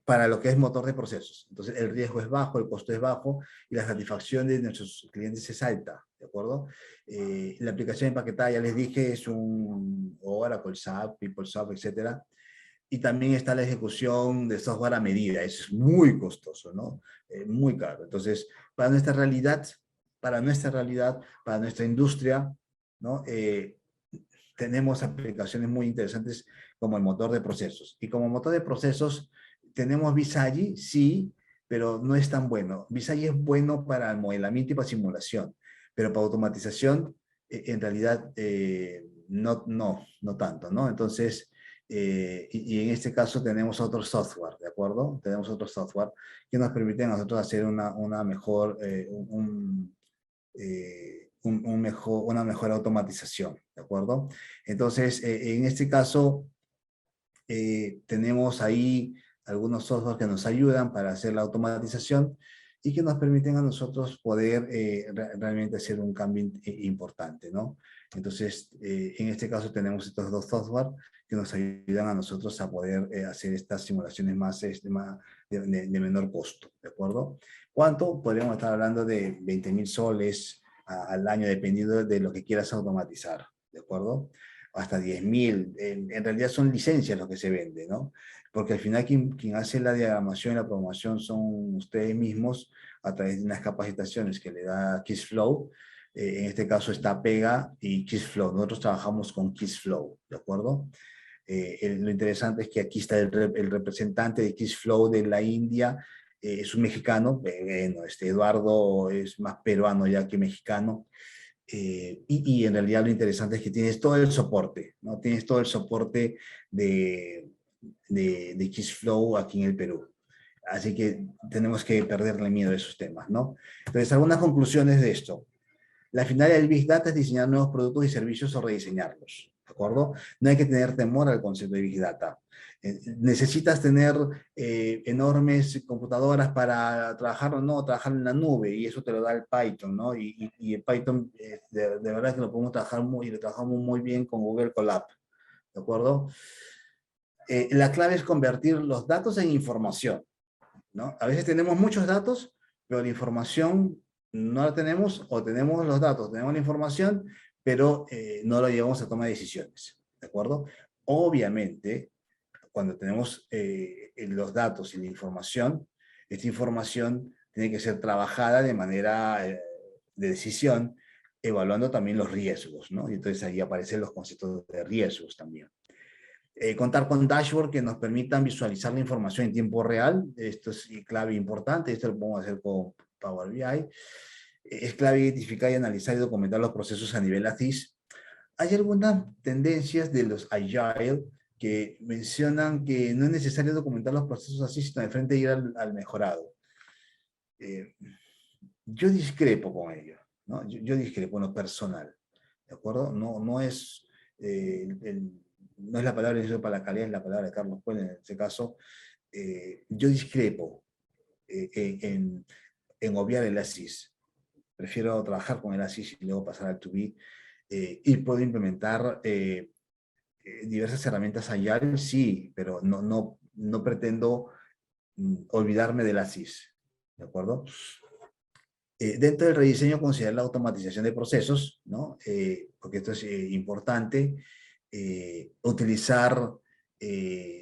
Para lo que es motor de procesos. Entonces, el riesgo es bajo, el costo es bajo y la satisfacción de nuestros clientes es alta, ¿de acuerdo? La aplicación empaquetada, ya les dije, es un Oracle, SAP, PeopleSoft, etcétera. Y también está la ejecución de software a medida. Eso es muy costoso, ¿no? Muy caro. Entonces, para nuestra industria, ¿no? Tenemos aplicaciones muy interesantes como el motor de procesos. Y como motor de procesos, tenemos Visagi, sí, pero no es tan bueno. Visagi es bueno para el modelamiento y para simulación, pero para automatización, en realidad, no tanto, ¿no? Entonces, y en este caso tenemos otro software, ¿de acuerdo? Tenemos otro software que nos permite a nosotros hacer una mejor, una mejor automatización, ¿de acuerdo? Entonces, en este caso, tenemos ahí algunos software que nos ayudan para hacer la automatización y que nos permiten a nosotros poder realmente hacer un cambio importante, ¿no? Entonces, en este caso tenemos estos dos software que nos ayudan a nosotros a poder hacer estas simulaciones de menor costo, ¿de acuerdo? ¿Cuánto? Podríamos estar hablando de 20.000 soles al año, dependiendo de lo que quieras automatizar, ¿de acuerdo? Hasta 10.000, en realidad son licencias lo que se vende, ¿no? Porque al final quien hace la diagramación y la programación son ustedes mismos a través de unas capacitaciones que le da KissFlow. En este caso está Pega y KissFlow. Nosotros trabajamos con KissFlow, ¿de acuerdo? Lo interesante es que aquí está el representante de KissFlow de la India, es un mexicano, bueno, Eduardo es más peruano ya que mexicano. Y en realidad lo interesante es que tienes todo el soporte, ¿no? Tienes todo el soporte de KissFlow aquí en el Perú. Así que tenemos que perderle miedo a esos temas, ¿no? Entonces, algunas conclusiones de esto. La finalidad del Big Data es diseñar nuevos productos y servicios o rediseñarlos, ¿de acuerdo? No hay que tener temor al concepto de Big Data. ¿Necesitas tener enormes computadoras para trabajar o no? Trabajar en la nube, y eso te lo da el Python, ¿no? Y el Python, de verdad que lo podemos trabajar lo trabajamos muy bien con Google Colab, ¿de acuerdo? La clave es convertir los datos en información, ¿no? A veces tenemos muchos datos, pero la información no la tenemos, o tenemos los datos, tenemos la información, pero no lo llevamos a tomar decisiones, ¿de acuerdo? Obviamente, cuando tenemos los datos y la información, esta información tiene que ser trabajada de manera de decisión, evaluando también los riesgos, ¿no? Y entonces ahí aparecen los conceptos de riesgos también. Contar con dashboard que nos permitan visualizar la información en tiempo real. Esto es clave importante. Esto lo podemos hacer con Power BI. Es clave identificar y analizar y documentar los procesos a nivel ACIS. Hay algunas tendencias de los Agile que mencionan que no es necesario documentar los procesos así, sino de frente ir al mejorado. Yo discrepo con ello, ¿no? Yo discrepo en lo personal, ¿de acuerdo? No es no es la palabra que para la calidad, es la palabra de Carlos Puel en este caso. Yo discrepo en obviar el ASIS. Prefiero trabajar con el ASIS y luego pasar al 2B. Y puedo implementar diversas herramientas Agile, sí, pero no pretendo olvidarme del ASIS, ¿de acuerdo? Dentro del rediseño, considerar la automatización de procesos, ¿no? Porque esto es importante. Utilizar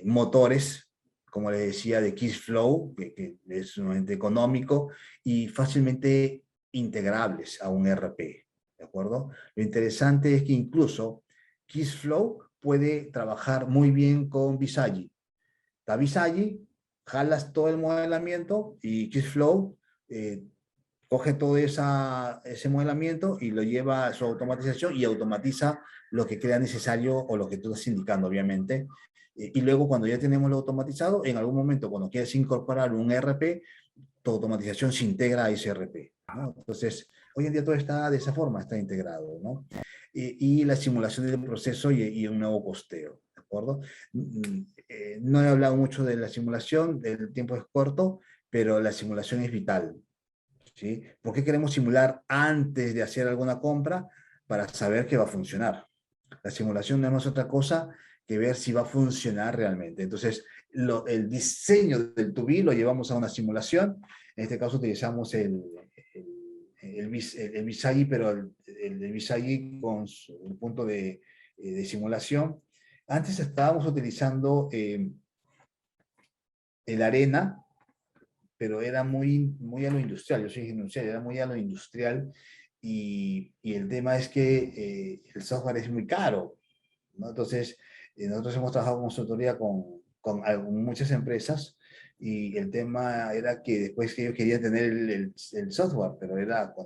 motores, como les decía, de KissFlow, que es sumamente económico y fácilmente integrables a un ERP, ¿de acuerdo? Lo interesante es que incluso KissFlow puede trabajar muy bien con Visagi. Está Visagi, jalas todo el modelamiento y KissFlow coge todo ese modelamiento y lo lleva a su automatización y automatiza lo que crea necesario o lo que tú estás indicando, obviamente. Y luego cuando ya tenemos lo automatizado, en algún momento cuando quieres incorporar un ERP, tu automatización se integra a ese ERP, ¿no? Entonces, hoy en día todo está de esa forma, está integrado, ¿no? Y la simulación del proceso y un nuevo costeo, ¿de acuerdo? No he hablado mucho de la simulación, el tiempo es corto, pero la simulación es vital, ¿sí? ¿Por qué queremos simular antes de hacer alguna compra? Para saber que va a funcionar. La simulación no es otra cosa que ver si va a funcionar realmente. Entonces, el diseño del to-be lo llevamos a una simulación. En este caso utilizamos el Visagi, pero el Visagi con un punto de simulación. Antes estábamos utilizando el Arena, pero era muy a lo industrial. Yo soy industrial, era muy a lo industrial. Y el tema es que el software es muy caro, ¿no? Entonces, nosotros hemos trabajado en consultoría con muchas empresas y el tema era que después que ellos querían tener el software, pero era con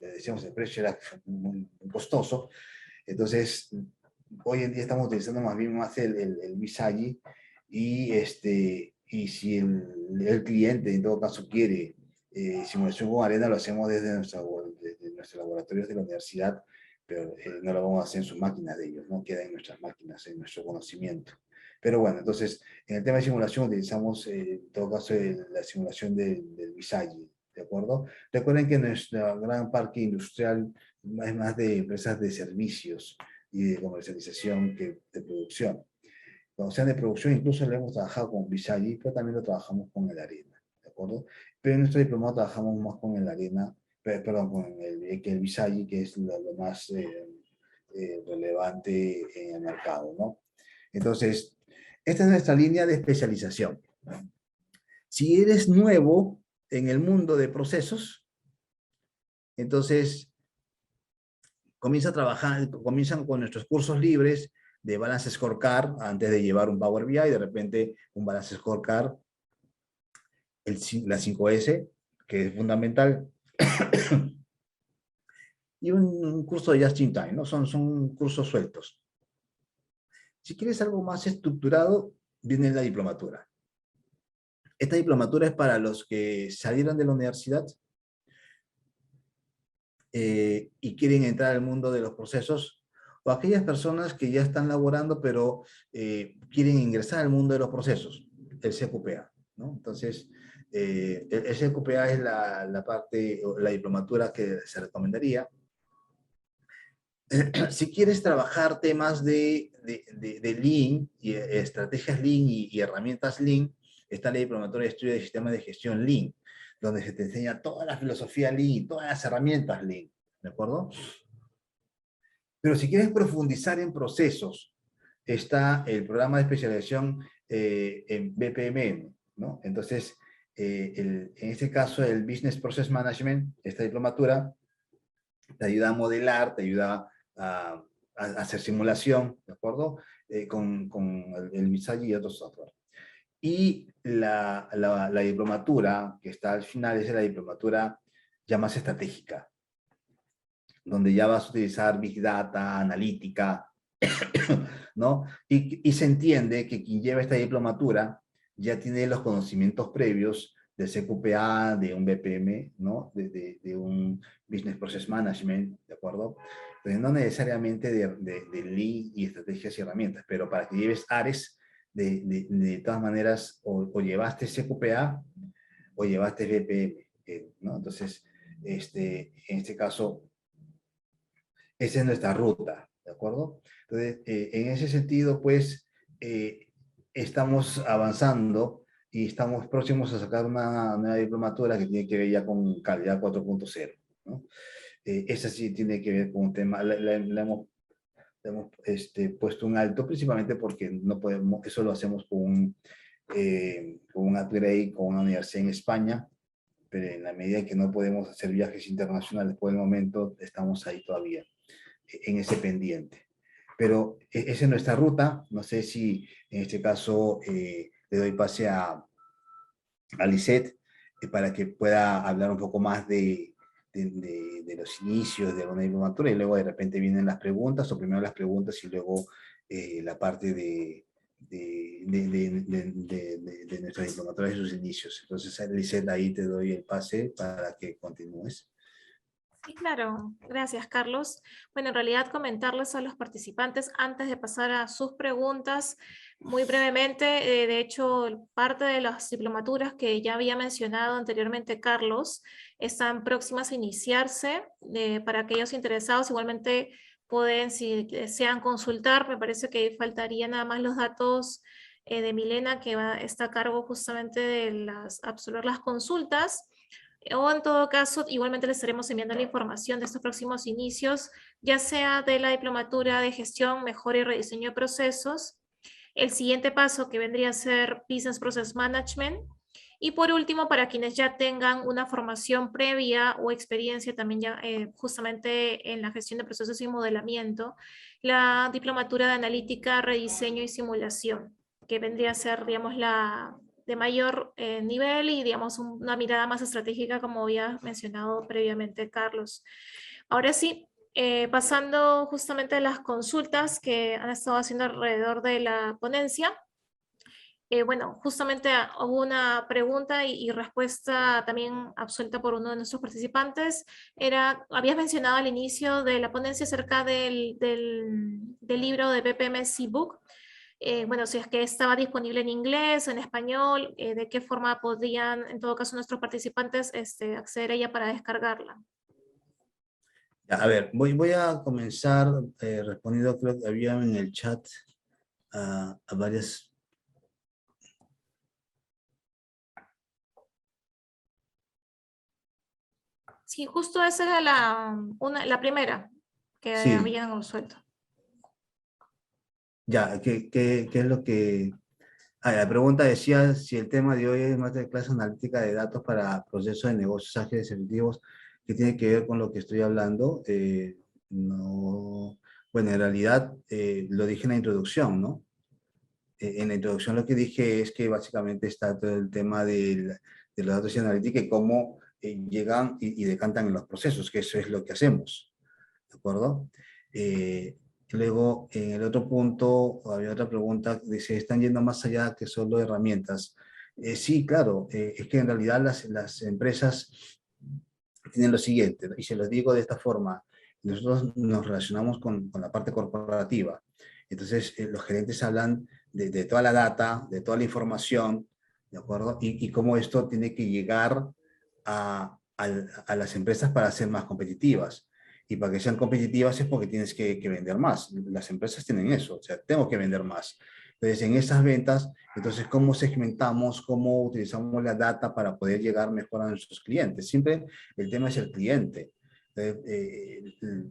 le decíamos, el precio era muy costoso. Entonces, hoy en día estamos utilizando más el Visagi y si el cliente en todo caso quiere simulación con arena, lo hacemos desde nuestros laboratorios de la universidad, pero no lo vamos a hacer en sus máquinas de ellos, no queda en nuestras máquinas, en nuestro conocimiento. Pero bueno, entonces, en el tema de simulación utilizamos en todo caso la simulación del Visagi, ¿de acuerdo? Recuerden que nuestro gran parque industrial es más de empresas de servicios y de comercialización que de producción. Cuando sean de producción, incluso le hemos trabajado con Visagi, pero también lo trabajamos con el Arena, ¿de acuerdo? Pero en nuestro diplomado trabajamos más con el Arena, perdón, con el Visagi, que es lo más relevante en el mercado, ¿no? Entonces, esta es nuestra línea de especialización. Si eres nuevo en el mundo de procesos, entonces comienzan con nuestros cursos libres de Balance Scorecard antes de llevar un Power BI, de repente un Balance Scorecard, la 5S, que es fundamental, y un curso de Just in Time, ¿no? Son cursos sueltos. Si quieres algo más estructurado, viene la diplomatura. Esta diplomatura es para los que salieron de la universidad y quieren entrar al mundo de los procesos, o aquellas personas que ya están laborando, pero quieren ingresar al mundo de los procesos, el CQPA, ¿no? Entonces, el CQPA es la parte, o la diplomatura que se recomendaría. Si quieres trabajar temas de Lean, y estrategias Lean y herramientas Lean, está la diplomatura de estudio de sistemas de gestión Lean, donde se te enseña toda la filosofía Lean y todas las herramientas Lean, ¿de acuerdo? Pero si quieres profundizar en procesos, está el programa de especialización en BPMN, ¿no? Entonces, en este caso, el Business Process Management, esta diplomatura, te ayuda a modelar, te ayuda a hacer simulación, ¿de acuerdo? Con el Visagi y otros software. Y la diplomatura que está al final es la diplomatura ya más estratégica, donde ya vas a utilizar Big Data, analítica, ¿no? Y se entiende que quien lleva esta diplomatura ya tiene los conocimientos previos de CQPA, de un BPM, ¿no? De un Business Process Management, ¿de acuerdo? Entonces, no necesariamente de Lean y estrategias y herramientas, pero para que lleves ARES, de todas maneras, o llevaste CQPA o llevaste BPM, ¿no? Entonces, en este caso, esa es nuestra ruta, ¿de acuerdo? Entonces, en ese sentido, pues, estamos avanzando y estamos próximos a sacar una nueva diplomatura que tiene que ver ya con calidad 4.0, ¿no? Esa sí tiene que ver con un tema, le hemos puesto un alto, principalmente porque no podemos, eso lo hacemos con un upgrade, con una universidad en España, pero en la medida que no podemos hacer viajes internacionales por el momento, estamos ahí todavía en ese pendiente. Pero esa es nuestra ruta. No sé si en este caso le doy pase a Lisette para que pueda hablar un poco más de los inicios de una diplomatura y luego de repente vienen las preguntas, o primero las preguntas y luego la parte de nuestra diplomatura y sus inicios. Entonces, Lisette, ahí te doy el pase para que continúes. Sí, claro. Gracias, Carlos. Bueno, en realidad comentarles a los participantes antes de pasar a sus preguntas, muy brevemente, de hecho, parte de las diplomaturas que ya había mencionado anteriormente Carlos están próximas a iniciarse. Para aquellos interesados, igualmente pueden, si desean consultar, me parece que faltarían nada más los datos de Milena, que está a cargo justamente de absolver las consultas. O en todo caso, igualmente les estaremos enviando la información de estos próximos inicios, ya sea de la diplomatura de gestión, mejora y rediseño de procesos, el siguiente paso que vendría a ser Business Process Management, y por último, para quienes ya tengan una formación previa o experiencia también ya justamente en la gestión de procesos y modelamiento, la diplomatura de analítica, rediseño y simulación, que vendría a ser, digamos, la de mayor nivel y, digamos, una mirada más estratégica, como había mencionado previamente Carlos. Ahora sí, pasando justamente a las consultas que han estado haciendo alrededor de la ponencia. Bueno, justamente hubo una pregunta y respuesta también absuelta por uno de nuestros participantes. Habías mencionado al inicio de la ponencia acerca del libro de BPMS Book. Bueno, si es que estaba disponible en inglés, en español, de qué forma podrían, en todo caso, nuestros participantes acceder a ella para descargarla. A ver, voy a comenzar respondiendo, creo que había en el chat a varias. Sí, justo esa era la primera que Sí, habían resuelto. ya, ¿qué es lo que... la pregunta decía si el tema de hoy es masterclass analítica de datos para procesos de negocios ágiles y efectivos, que tiene que ver con lo que estoy hablando. No, bueno, en realidad lo dije en la introducción, ¿no? En la introducción lo que dije es que básicamente está todo el tema de los datos y analítica y cómo llegan y decantan en los procesos, que eso es lo que hacemos, ¿de acuerdo? Luego, en el otro punto, había otra pregunta, dice, ¿están yendo más allá que solo herramientas? Sí, claro, es que en realidad las empresas tienen lo siguiente, y se los digo de esta forma, nosotros nos relacionamos con la parte corporativa, entonces los gerentes hablan de toda la data, de toda la información, ¿de acuerdo? Y cómo esto tiene que llegar a las empresas para ser más competitivas. Y para que sean competitivas es porque tienes que vender más. Las empresas tienen eso, o sea, tengo que vender más. Entonces, en esas ventas, entonces, ¿cómo segmentamos, cómo utilizamos la data para poder llegar mejor a nuestros clientes? Siempre el tema es el cliente.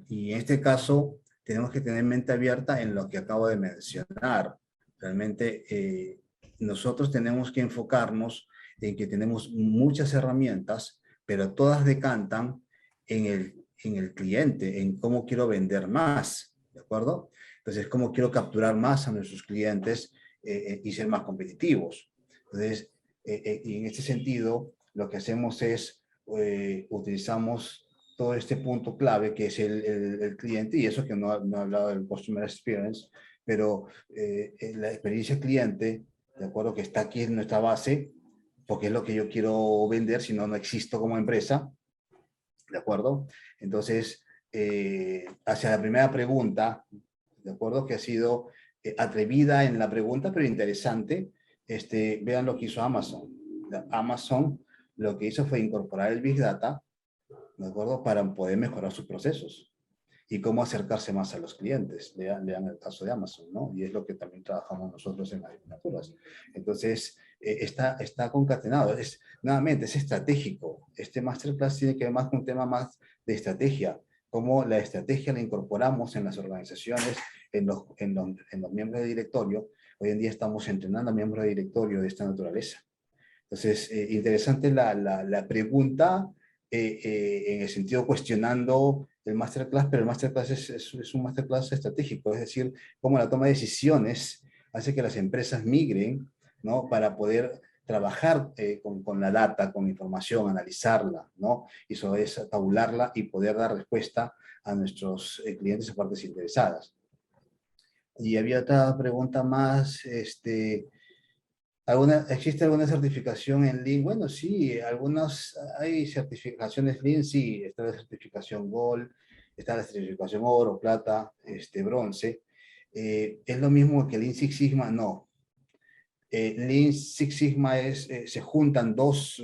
Y en este caso, tenemos que tener mente abierta en lo que acabo de mencionar. Realmente, nosotros tenemos que enfocarnos en que tenemos muchas herramientas, pero todas decantan en el cliente, en cómo quiero vender más, ¿de acuerdo? Entonces, cómo quiero capturar más a nuestros clientes y ser más competitivos. Entonces, y en este sentido, lo que hacemos es, utilizamos todo este punto clave que es el cliente, y eso que no he hablado del Customer Experience, pero la experiencia cliente, de acuerdo, que está aquí en nuestra base, porque es lo que yo quiero vender, si no, no existo como empresa, ¿de acuerdo? Entonces, hacia la primera pregunta, ¿de acuerdo? Que ha sido atrevida en la pregunta, pero interesante. Vean lo que hizo Amazon. Amazon lo que hizo fue incorporar el Big Data, ¿de acuerdo? Para poder mejorar sus procesos y cómo acercarse más a los clientes. Lean el caso de Amazon, ¿no? Y es lo que también trabajamos nosotros en las diplomaturas. Entonces, está concatenado. Nuevamente, es estratégico. Este masterclass tiene que ver más con un tema más de estrategia, cómo la estrategia la incorporamos en las organizaciones, en los miembros de directorio. Hoy en día estamos entrenando a miembros de directorio de esta naturaleza. Entonces, interesante la pregunta en el sentido cuestionando el masterclass, pero el masterclass es un masterclass estratégico, es decir, cómo la toma de decisiones hace que las empresas migren, ¿no? Para poder trabajar con la data, con información, analizarla, ¿no? Y sobre eso tabularla y poder dar respuesta a nuestros clientes o partes interesadas. Y había otra pregunta más, ¿existe alguna certificación en Lean? Bueno, sí, hay certificaciones Lean, sí, está la certificación Gold, está la certificación Oro, Plata, Bronce. ¿Es lo mismo que Lean Six Sigma? No. Lean Six Sigma se juntan dos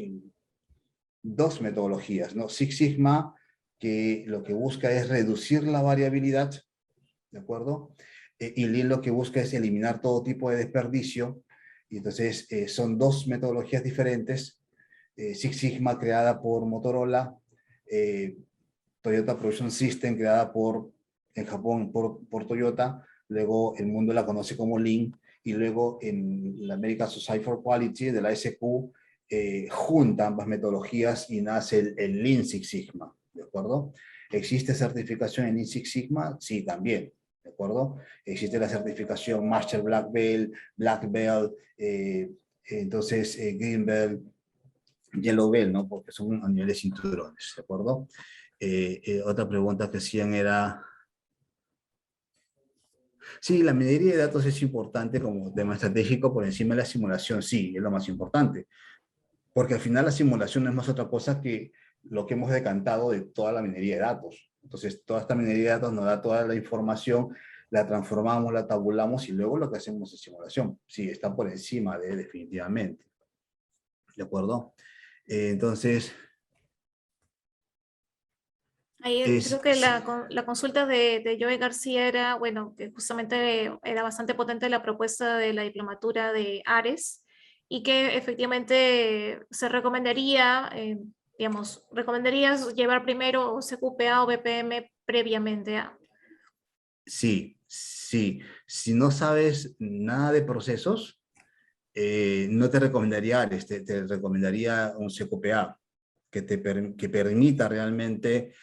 metodologías, ¿no? Six Sigma, que lo que busca es reducir la variabilidad, ¿de acuerdo? Y Lean lo que busca es eliminar todo tipo de desperdicio. Y entonces son dos metodologías diferentes. Six Sigma creada por Motorola, eh, Toyota Production System creada en Japón por Toyota, luego el mundo la conoce como Lean, y luego en la American Society for Quality de la SQ junta ambas metodologías y nace el Lean Six Sigma, ¿de acuerdo? ¿Existe certificación en Lean Six Sigma? Sí, también, ¿de acuerdo? Existe la certificación Master Black Belt, Green Belt, Yellow Belt, ¿no? Porque son a nivel de cinturones, ¿de acuerdo? Otra pregunta que hacían era, sí, la minería de datos es importante como tema estratégico por encima de la simulación, sí, es lo más importante, porque al final la simulación no es más otra cosa que lo que hemos decantado de toda la minería de datos. Entonces, toda esta minería de datos nos da toda la información, la transformamos, la tabulamos y luego lo que hacemos es simulación. Sí, está por encima de definitivamente. ¿De acuerdo? Entonces, Ahí creo que la consulta de Joey García era, bueno, que justamente era bastante potente la propuesta de la diplomatura de Ares y que efectivamente se recomendaría, digamos, ¿recomendarías llevar primero CQPA o BPM previamente a? sí, sí. Si no sabes nada de procesos, no te recomendaría Ares, te recomendaría un CQPA que permita realmente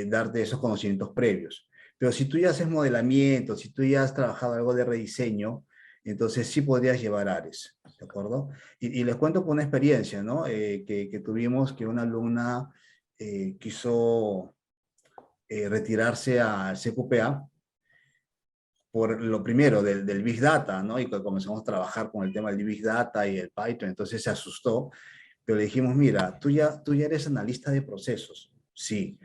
darte esos conocimientos previos. Pero si tú ya haces modelamiento, si tú ya has trabajado algo de rediseño, entonces sí podrías llevar Ares, ¿de acuerdo? Y les cuento por una experiencia, ¿no? Que tuvimos que una alumna quiso retirarse al CQPA por lo primero del Big Data, ¿no? Y que comenzamos a trabajar con el tema del Big Data y el Python, entonces se asustó, pero le dijimos, mira, tú ya eres analista de procesos, sí.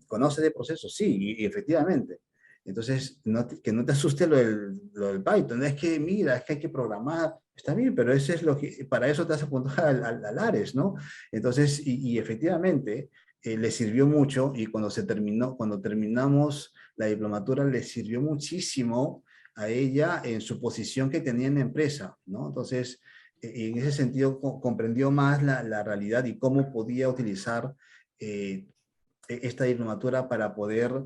¿Conoces de procesos? Sí, y efectivamente. Entonces, que no te asuste lo del Python, es que, mira, es que hay que programar, está bien, pero eso es para eso te has apuntado al Ares, ¿no? Entonces, y efectivamente, le sirvió mucho y cuando terminamos la diplomatura, le sirvió muchísimo a ella en su posición que tenía en la empresa, ¿no? Entonces, en ese sentido, comprendió más la realidad y cómo podía utilizar esta diplomatura para poder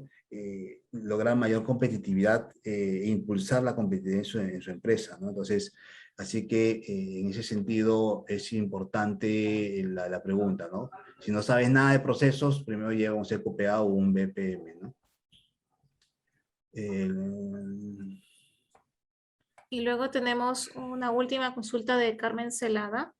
lograr mayor competitividad e impulsar la competitividad en su empresa, ¿no? Entonces, así que en ese sentido es importante la pregunta, ¿no? Si no sabes nada de procesos, primero lleva un CQPA o un BPM, ¿no? Y luego tenemos una última consulta de Carmen Celada.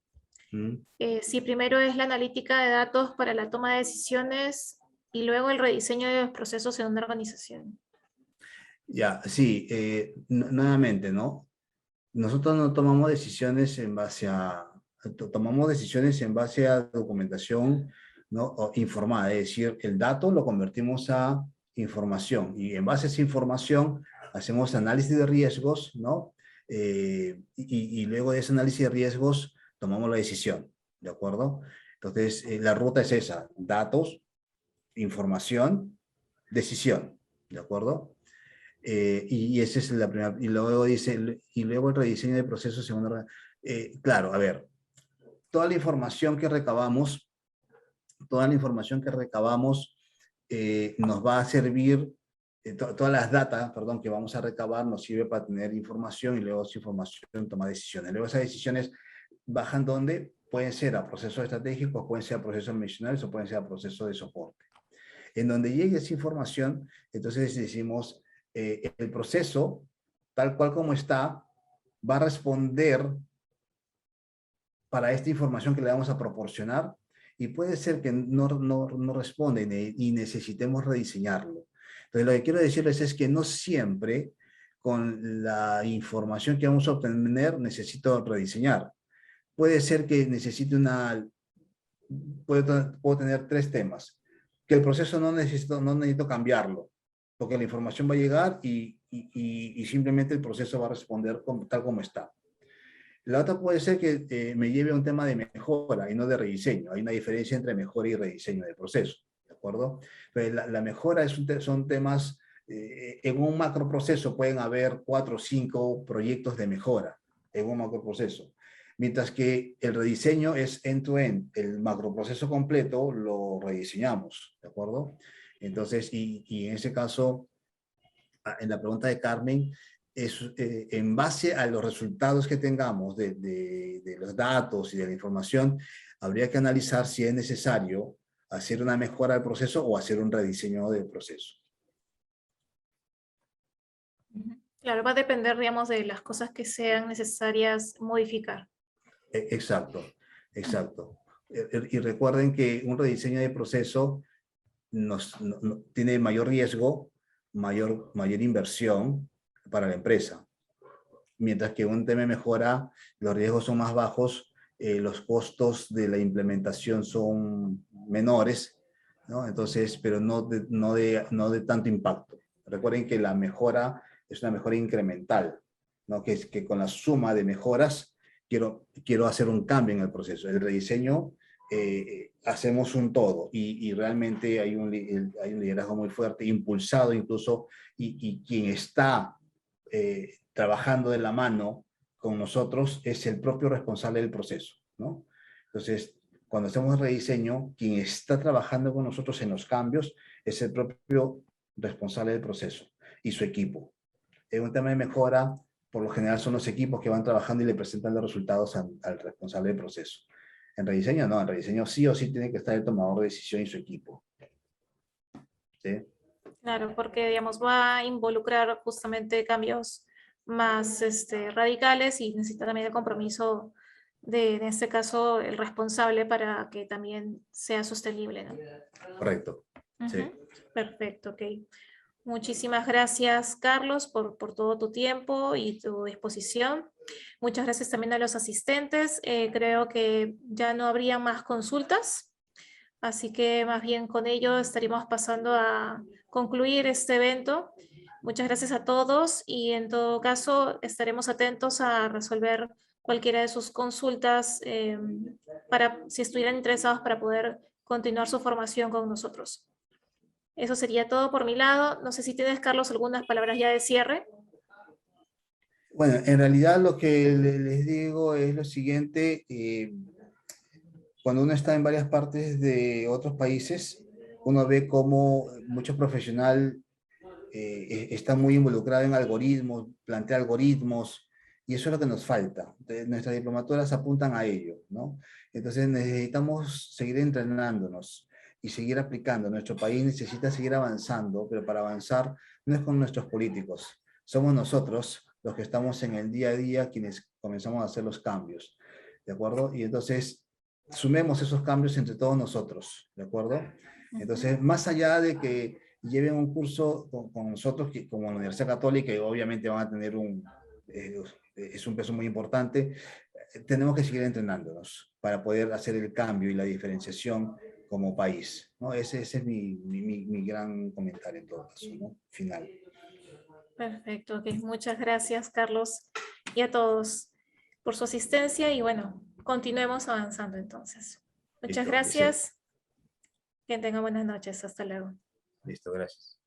Si primero es la analítica de datos para la toma de decisiones y luego el rediseño de los procesos en una organización. Ya, sí, nuevamente, ¿no? Nosotros no tomamos decisiones en base tomamos decisiones en base a documentación, ¿no? Informada, es decir, el dato lo convertimos a información y en base a esa información hacemos análisis de riesgos, ¿no? Y luego de ese análisis de riesgos tomamos la decisión, ¿de acuerdo? Entonces, la ruta es esa, datos, información, decisión, ¿de acuerdo? Y esa es la primera. Y luego dice, y luego el rediseño de procesos según claro, a ver, toda la información que recabamos, toda la información que recabamos nos va a servir, todas las datas, perdón, que vamos a recabar nos sirve para tener información y luego esa información tomar decisiones. Luego esas decisiones bajan donde pueden ser a procesos estratégicos, pueden ser a procesos administrativos o pueden ser a procesos de soporte. En donde llegue esa información, entonces decimos, el proceso, tal cual como está, va a responder para esta información que le vamos a proporcionar y puede ser que no responda y necesitemos rediseñarlo. Entonces, lo que quiero decirles es que no siempre con la información que vamos a obtener necesito rediseñar. Puede ser que necesite puedo tener 3 temas. Que el proceso no necesito cambiarlo, porque la información va a llegar y simplemente el proceso va a responder tal como está. La otra puede ser que me lleve a un tema de mejora y no de rediseño. Hay una diferencia entre mejora y rediseño del proceso, ¿de acuerdo? Pero la mejora son temas, en un macroproceso pueden haber 4 o 5 proyectos de mejora en un macroproceso. Mientras que el rediseño es end-to-end, el macroproceso completo lo rediseñamos, ¿de acuerdo? Entonces, y en ese caso, en la pregunta de Carmen, es en base a los resultados que tengamos de los datos y de la información, habría que analizar si es necesario hacer una mejora del proceso o hacer un rediseño del proceso. Claro, va a depender, digamos, de las cosas que sean necesarias modificar. Exacto, exacto. Y recuerden que un rediseño de proceso tiene mayor riesgo, mayor inversión para la empresa. Mientras que un tema de mejora, los riesgos son más bajos, los costos de la implementación son menores, ¿no? Entonces, pero no de tanto impacto. Recuerden que la mejora es una mejora incremental, ¿no? Que es que con la suma de mejoras quiero hacer un cambio en el proceso. El rediseño, hacemos un todo y realmente hay un liderazgo muy fuerte, impulsado incluso, y quien está trabajando de la mano con nosotros es el propio responsable del proceso, ¿no? Entonces, cuando hacemos rediseño, quien está trabajando con nosotros en los cambios es el propio responsable del proceso y su equipo. En un tema de mejora, por lo general son los equipos que van trabajando y le presentan los resultados al responsable del proceso. En rediseño no, en rediseño sí o sí tiene que estar el tomador de decisión y su equipo. ¿Sí? Claro, porque, digamos, va a involucrar justamente cambios más radicales y necesita también el compromiso en este caso, el responsable para que también sea sostenible, ¿no? Correcto. Sí. Perfecto, ok. Muchísimas gracias, Carlos, por todo tu tiempo y tu disposición. Muchas gracias también a los asistentes. Creo que ya no habría más consultas, así que más bien con ello estaríamos pasando a concluir este evento. Muchas gracias a todos y en todo caso estaremos atentos a resolver cualquiera de sus consultas si estuvieran interesados para poder continuar su formación con nosotros. Eso sería todo por mi lado. No sé si tienes, Carlos, algunas palabras ya de cierre. Bueno, en realidad lo que les digo es lo siguiente. Cuando uno está en varias partes de otros países, uno ve cómo mucho profesional está muy involucrado en algoritmos, plantea algoritmos, y eso es lo que nos falta. Nuestras diplomaturas apuntan a ello, ¿no? Entonces necesitamos seguir entrenándonos y seguir aplicando. Nuestro país necesita seguir avanzando, pero para avanzar no es con nuestros políticos, somos nosotros los que estamos en el día a día quienes comenzamos a hacer los cambios, ¿de acuerdo? Y entonces sumemos esos cambios entre todos nosotros, ¿de acuerdo? Entonces, más allá de que lleven un curso con nosotros, como la Universidad Católica, y obviamente van a tener es un peso muy importante, tenemos que seguir entrenándonos para poder hacer el cambio y la diferenciación como país, ¿no? Ese es mi gran comentario en todo caso, ¿no? Final. Perfecto, ok. Muchas gracias, Carlos, y a todos por su asistencia y bueno, continuemos avanzando entonces. Muchas Listo, gracias. Que tengan buenas noches. Hasta luego. listo, gracias.